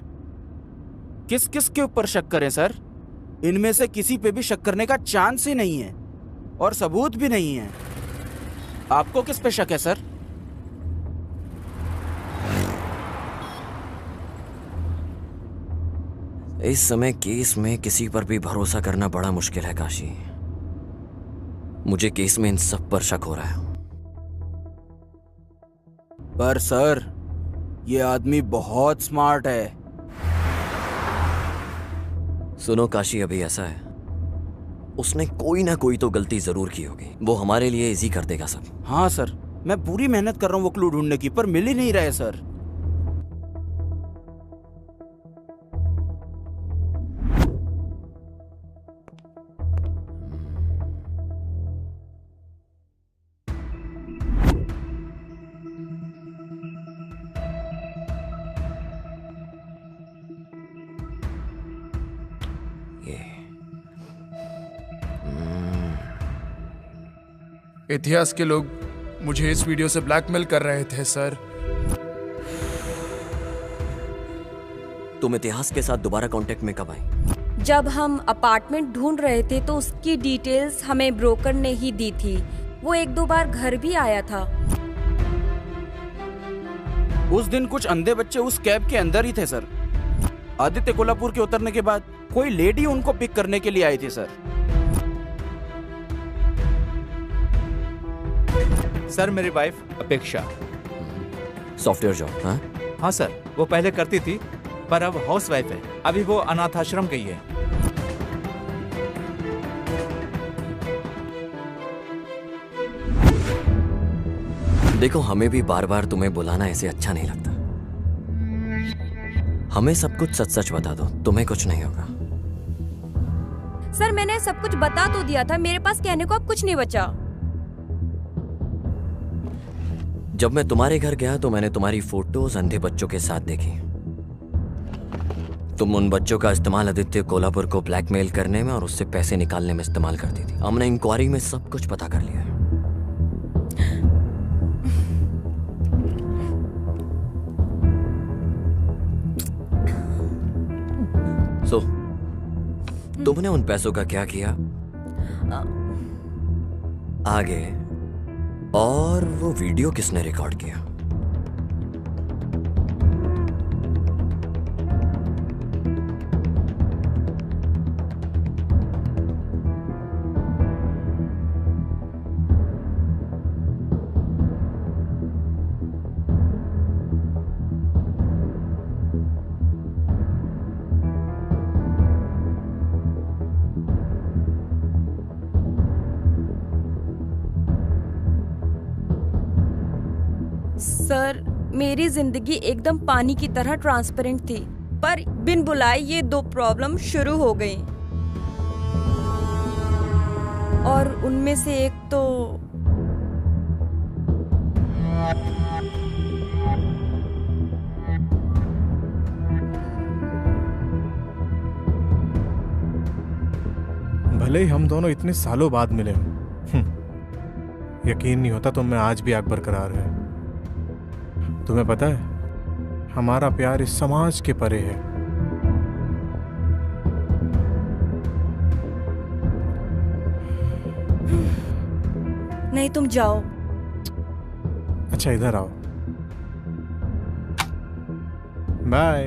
[SPEAKER 2] किस किस के ऊपर शक करें सर? इनमें से किसी पे भी शक करने का चांस ही नहीं है और सबूत भी नहीं है। आपको किस पे शक है सर?
[SPEAKER 6] इस समय केस में किसी पर भी भरोसा करना बड़ा मुश्किल है काशी। मुझे केस में इन सब पर शक हो रहा है।
[SPEAKER 2] पर सर, ये आदमी बहुत स्मार्ट है।
[SPEAKER 6] सुनो काशी, अभी ऐसा है, उसने कोई ना कोई तो गलती जरूर की होगी। वो हमारे लिए इजी कर देगा सब।
[SPEAKER 2] हाँ सर, मैं पूरी मेहनत कर रहा हूँ वो क्लू ढूंढने की, पर मिल ही नहीं रहा है सर।
[SPEAKER 9] इतिहास के लोग मुझे इस वीडियो से ब्लैकमेल कर रहे थे सर।
[SPEAKER 6] तुम इतिहास के साथ दोबारा कांटेक्ट में कब आए?
[SPEAKER 8] जब हम अपार्टमेंट ढूंढ रहे थे तो उसकी डिटेल्स हमें ब्रोकर ने ही दी थी। वो 1-2 बार घर भी आया था।
[SPEAKER 2] उस दिन कुछ अंधे बच्चे उस कैब के अंदर ही थे सर। आदित्य कोल्हापुर के उतरने के बाद कोई लेडी उनको पिक करने के लिए आई थी सर।
[SPEAKER 5] सर, मेरी वाइफ अपेक्षा
[SPEAKER 6] सॉफ्टवेयर जॉब। हाँ
[SPEAKER 5] हाँ सर, वो पहले करती थी पर अब हाउस वाइफ है। अभी वो अनाथ आश्रम गई है।
[SPEAKER 6] देखो, हमें भी बार बार तुम्हें बुलाना ऐसे अच्छा नहीं लगता। हमें सब कुछ सच सच बता दो, तुम्हें कुछ नहीं होगा।
[SPEAKER 8] सर, मैंने सब कुछ बता तो दिया था। मेरे पास कहने को अब कुछ नहीं बचा।
[SPEAKER 6] जब मैं तुम्हारे घर गया तो मैंने तुम्हारी फोटोज अंधे बच्चों के साथ देखी। तुम उन बच्चों का इस्तेमाल आदित्य कोल्हापुर को ब्लैकमेल करने में और उससे पैसे निकालने में इस्तेमाल करती थी। हमने इंक्वायरी में सब कुछ पता कर लिया है। सो तुमने उन पैसों का क्या किया आगे, और वो वीडियो किसने रिकॉर्ड किया?
[SPEAKER 8] सर, मेरी जिंदगी एकदम पानी की तरह ट्रांसपेरेंट थी, पर बिन बुलाए ये 2 प्रॉब्लम शुरू हो गई। और उनमें से एक तो
[SPEAKER 3] भले ही हम दोनों इतने सालों बाद मिले हों, यकीन नहीं होता तुम में आज भी आग बरकरार है। तुम्हें पता है, हमारा प्यार इस समाज के परे है।
[SPEAKER 8] नहीं, तुम जाओ।
[SPEAKER 3] अच्छा, इधर आओ। बाय।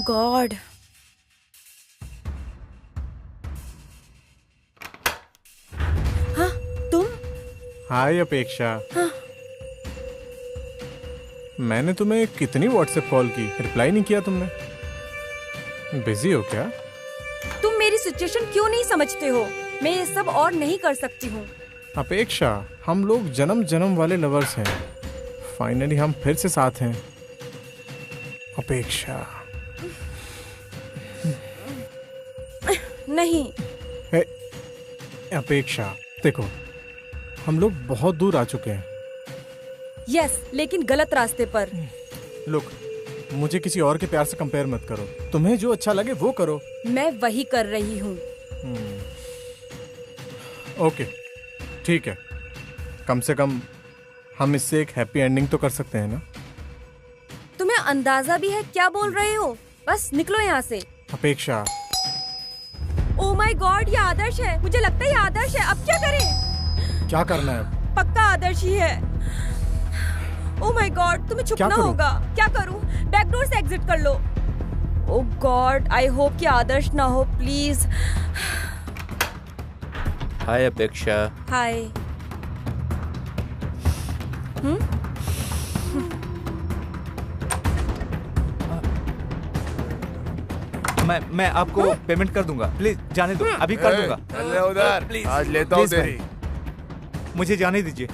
[SPEAKER 8] गॉड। हाँ, तुम?
[SPEAKER 3] हाय अपेक्षा।
[SPEAKER 8] हाँ।
[SPEAKER 3] मैंने तुम्हें कितनी व्हाट्सएप कॉल की, रिप्लाई नहीं किया तुमने। बिजी हो क्या?
[SPEAKER 8] तुम मेरी सिचुएशन क्यों नहीं समझते हो? मैं ये सब और नहीं कर सकती हूँ।
[SPEAKER 3] अपेक्षा, हम लोग जन्म जन्म वाले लवर्स हैं। फाइनली हम फिर से साथ हैं। अपेक्षा।
[SPEAKER 8] नहीं।
[SPEAKER 3] अपेक्षा, देखो हम लोग बहुत दूर आ चुके हैं।
[SPEAKER 8] यस, लेकिन गलत रास्ते पर।
[SPEAKER 3] लुक, मुझे किसी और के प्यार से कंपेयर मत करो। तुम्हें जो अच्छा लगे वो करो।
[SPEAKER 8] मैं वही कर रही हूँ।
[SPEAKER 3] ओके, ठीक है। कम से कम हम इससे एक हैप्पी एंडिंग तो कर सकते हैं ना?
[SPEAKER 8] तुम्हें अंदाजा भी है क्या बोल रहे हो? बस निकलो यहाँ से।
[SPEAKER 3] अपेक्षा।
[SPEAKER 8] ओह माय गॉड, ये आदर्श है। मुझे लगता है ये आदर्श है। अब क्या करें?
[SPEAKER 3] क्या करना है?
[SPEAKER 8] पक्का आदर्श ही है। ओह माय गॉड, तुम्हें छुपना होगा। क्या करूं? बैकडोर से एग्जिट कर लो। ओह गॉड, आई होप कि आदर्श ना हो, प्लीज।
[SPEAKER 5] हाय अपेक्षा।
[SPEAKER 8] हाय।
[SPEAKER 5] मैं आपको पेमेंट कर दूंगा। प्लीज जाने दो, अभी कर दूंगा।
[SPEAKER 9] चल उधर,
[SPEAKER 5] प्लीज
[SPEAKER 9] आज लेता हूँ तेरी।
[SPEAKER 5] मुझे जाने दीजिए।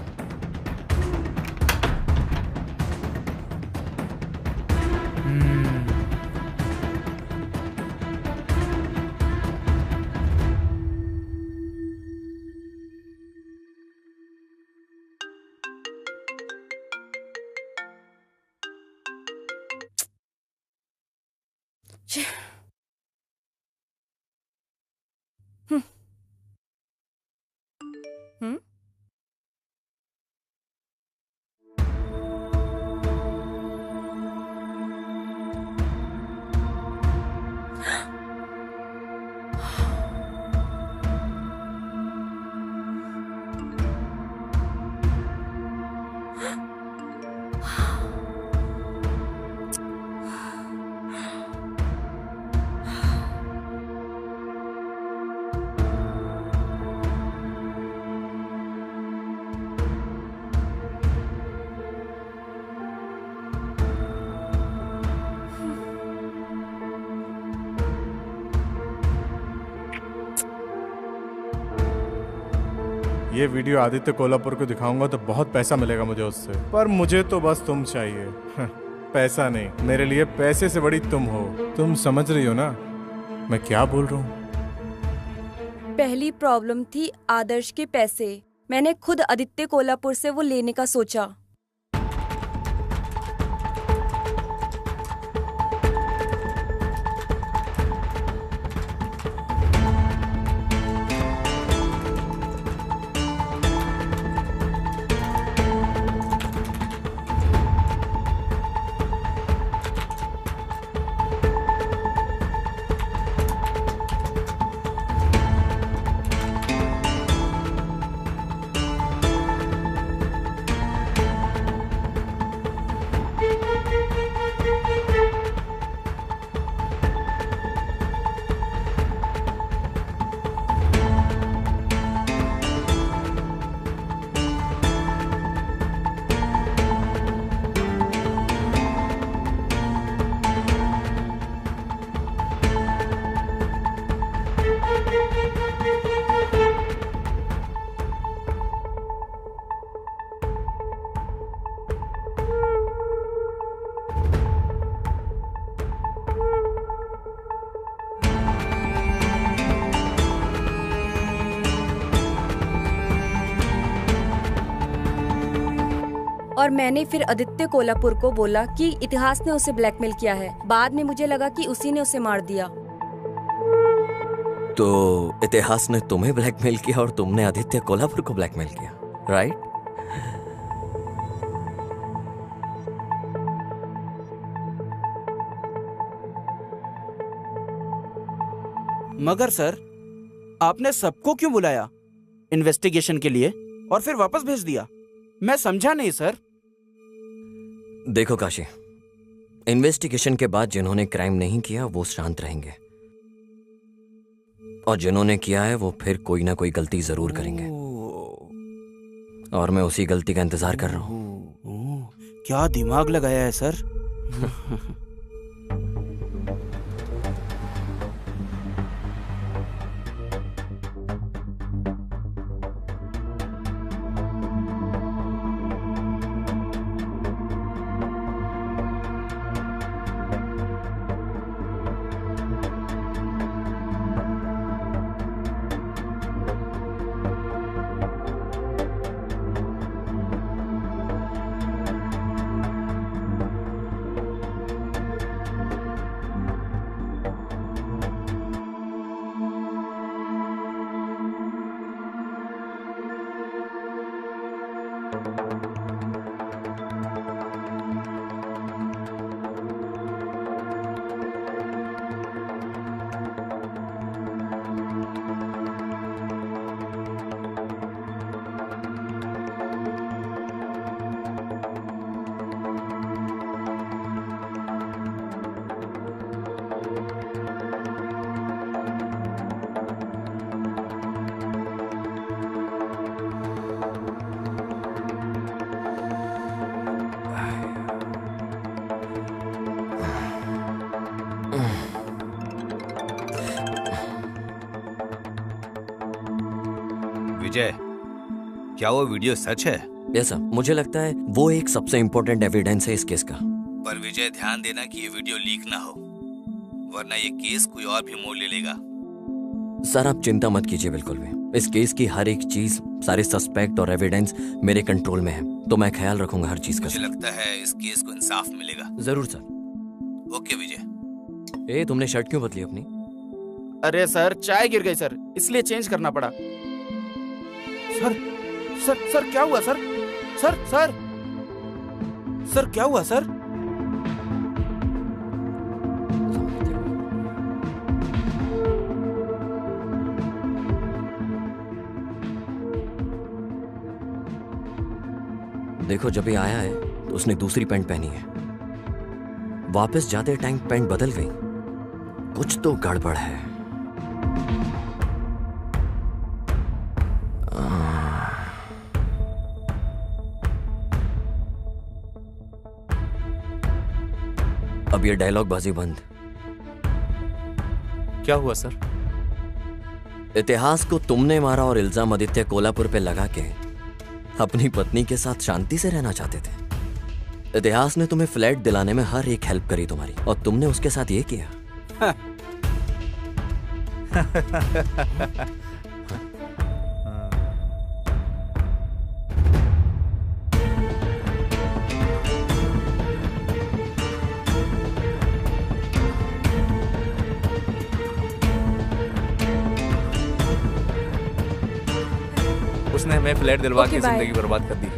[SPEAKER 3] ये वीडियो आदित्य कोल्हापुर को दिखाऊंगा तो बहुत पैसा मिलेगा मुझे उससे। पर मुझे तो बस तुम चाहिए। पैसा नहीं, मेरे लिए पैसे से बड़ी तुम हो। तुम समझ रही हो ना मैं क्या बोल रहा हूँ?
[SPEAKER 8] पहली प्रॉब्लम थी आदर्श के पैसे। मैंने खुद आदित्य कोल्हापुर से वो लेने का सोचा। और मैंने फिर आदित्य कोल्हापुर को बोला कि इतिहास ने उसे ब्लैकमेल किया है। बाद में मुझे लगा कि उसी ने उसे मार दिया।
[SPEAKER 6] तो इतिहास ने तुम्हें ब्लैकमेल किया और तुमने आदित्य कोल्हापुर को ब्लैकमेल किया, राइट?
[SPEAKER 2] मगर सर, आपने सबको क्यों बुलाया इन्वेस्टिगेशन के लिए और फिर वापस भेज दिया? मैं समझा नहीं सर।
[SPEAKER 6] देखो काशी, इन्वेस्टिगेशन के बाद जिन्होंने क्राइम नहीं किया वो शांत रहेंगे, और जिन्होंने किया है वो फिर कोई ना कोई गलती जरूर करेंगे, और मैं उसी गलती का इंतजार कर रहा हूँ।
[SPEAKER 2] क्या दिमाग लगाया है सर।
[SPEAKER 7] विजय, क्या वो वीडियो सच है?
[SPEAKER 6] यस सर, मुझे लगता है वो एक सबसे इम्पोर्टेंट एविडेंस है इस केस का।
[SPEAKER 7] पर विजय, ध्यान देना कि ये वीडियो लीक ना हो, वरना ये केस कोई और भी मोड़ ले लेगा।
[SPEAKER 6] सर आप चिंता मत कीजिए बिल्कुल भी। इस केस की हर एक चीज, सारे सस्पेक्ट और एविडेंस मेरे कंट्रोल में है, तो मैं ख्याल रखूंगा हर चीज का।
[SPEAKER 7] मुझे लगता है इस केस को इंसाफ मिलेगा।
[SPEAKER 6] जरूर सर।
[SPEAKER 7] ओके विजय।
[SPEAKER 6] तुमने शर्ट क्यों बदली अपनी?
[SPEAKER 2] अरे सर, चाय गिर गई सर, इसलिए चेंज करना पड़ा। सर सर सर क्या हुआ सर? सर सर सर क्या हुआ सर?
[SPEAKER 6] देखो, जब ये आया है तो उसने दूसरी पैंट पहनी है। वापस जाते टाइम पैंट बदल गई। कुछ तो गड़बड़ है। अब ये डायलॉग बाजी बंद।
[SPEAKER 5] क्या हुआ सर?
[SPEAKER 6] इतिहास को तुमने मारा और इल्जाम आदित्य कोल्हापुर पे लगा के अपनी पत्नी के साथ शांति से रहना चाहते थे। इतिहास ने तुम्हें फ्लैट दिलाने में हर एक हेल्प करी तुम्हारी, और तुमने उसके साथ ये किया।
[SPEAKER 5] उसने हमें फ्लैट दिलवा के
[SPEAKER 8] Okay, bye.
[SPEAKER 5] जिंदगी बर्बाद कर दी।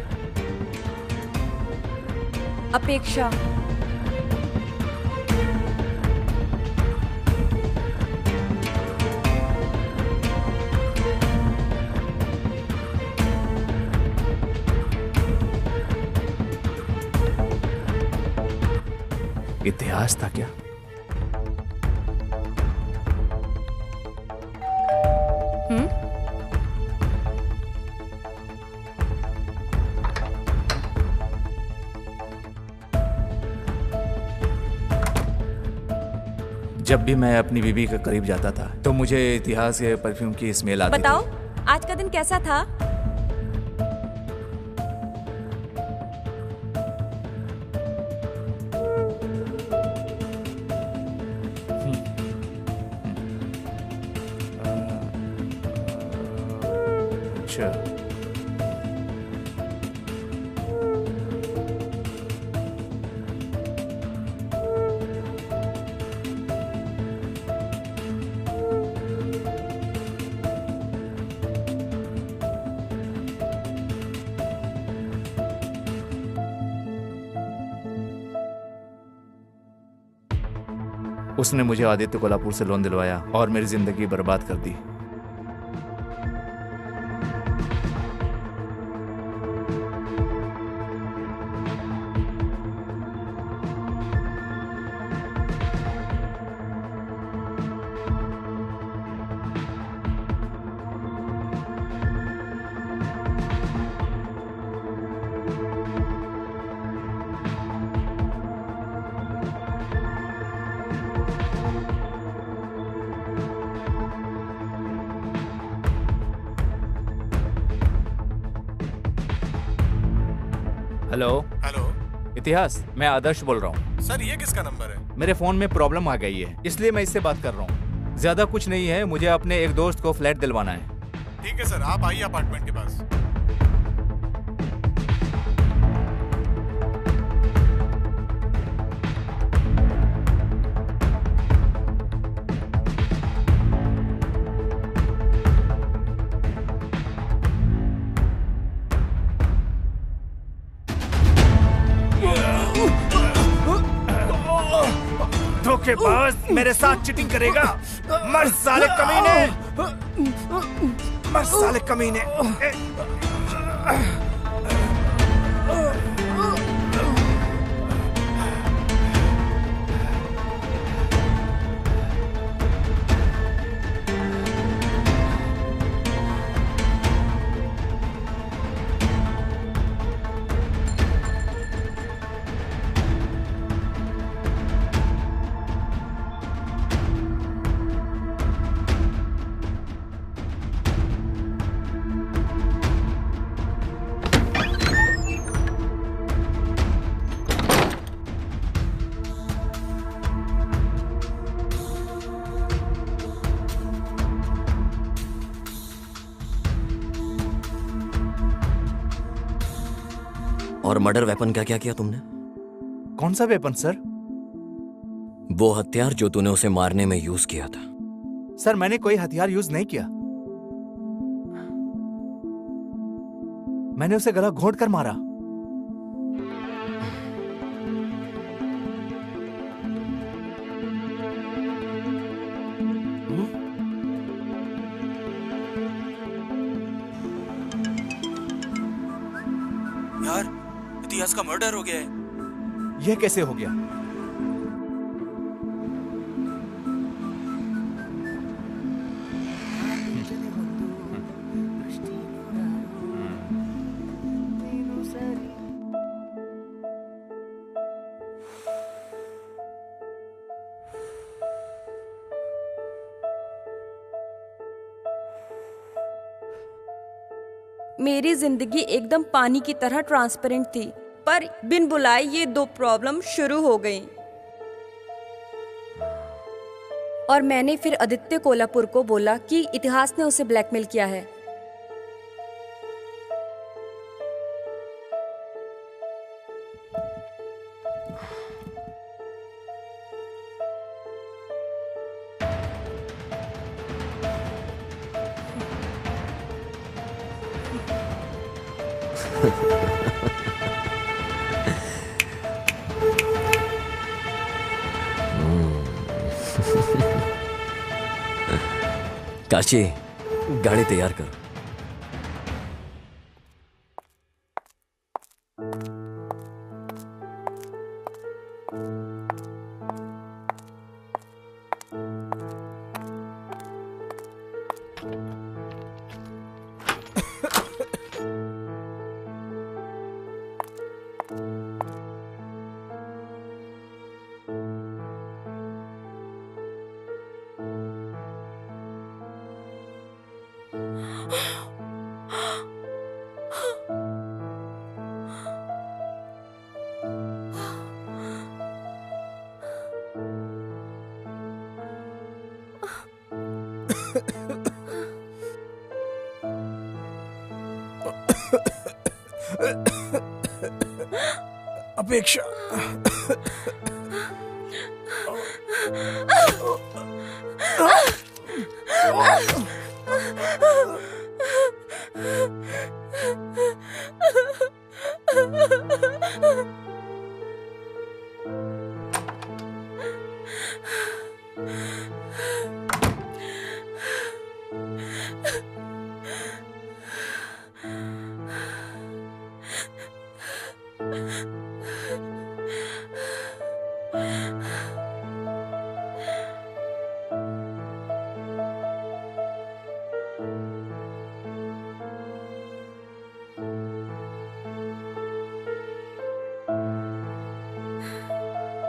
[SPEAKER 8] अपेक्षा,
[SPEAKER 5] इतिहास था क्या? जब भी मैं अपनी बीवी के करीब जाता था तो मुझे इतिहास के परफ्यूम की स्मेल आती
[SPEAKER 8] बताओ आज का दिन कैसा था?
[SPEAKER 5] अच्छा, उसने मुझे आदित्य कोल्हापुर से लोन दिलवाया और मेरी जिंदगी बर्बाद कर दी। हेलो
[SPEAKER 3] हेलो
[SPEAKER 5] इतिहास, मैं आदर्श बोल रहा हूँ।
[SPEAKER 3] सर, ये किसका नंबर है?
[SPEAKER 5] मेरे फोन में प्रॉब्लम आ गई है, इसलिए मैं इससे बात कर रहा हूँ। ज्यादा कुछ नहीं है, मुझे अपने एक दोस्त को फ्लैट दिलवाना है।
[SPEAKER 3] ठीक है सर, आप आइए अपार्टमेंट के पास।
[SPEAKER 5] धोखेबाज, मेरे साथ चीटिंग करेगा? मर साले कमीने, मर साले कमीने।
[SPEAKER 6] और मर्डर वेपन का क्या किया तुमने?
[SPEAKER 5] कौन सा वेपन सर?
[SPEAKER 6] वो हथियार जो तूने उसे मारने में यूज किया था।
[SPEAKER 5] सर, मैंने कोई हथियार यूज नहीं किया। मैंने उसे गला घोंट कर मारा।
[SPEAKER 2] यार, इतिहास का मर्डर हो गया है।
[SPEAKER 5] यह कैसे हो गया?
[SPEAKER 8] मेरी जिंदगी एकदम पानी की तरह ट्रांसपेरेंट थी, पर बिन बुलाए ये दो प्रॉब्लम शुरू हो गई। और मैंने फिर आदित्य कोल्हापुर को बोला कि इतिहास ने उसे ब्लैकमेल किया है।
[SPEAKER 6] काशी, गाड़ी तैयार कर।
[SPEAKER 3] अपेक्षा,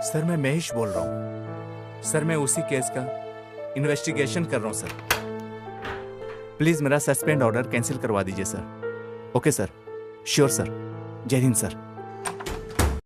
[SPEAKER 5] सर, मैं महेश बोल रहा हूँ। सर, मैं उसी केस का इन्वेस्टिगेशन कर रहा हूँ सर। प्लीज मेरा सस्पेंड ऑर्डर कैंसिल करवा दीजिए sir. Okay sir, sure sir. जय हिंद सर।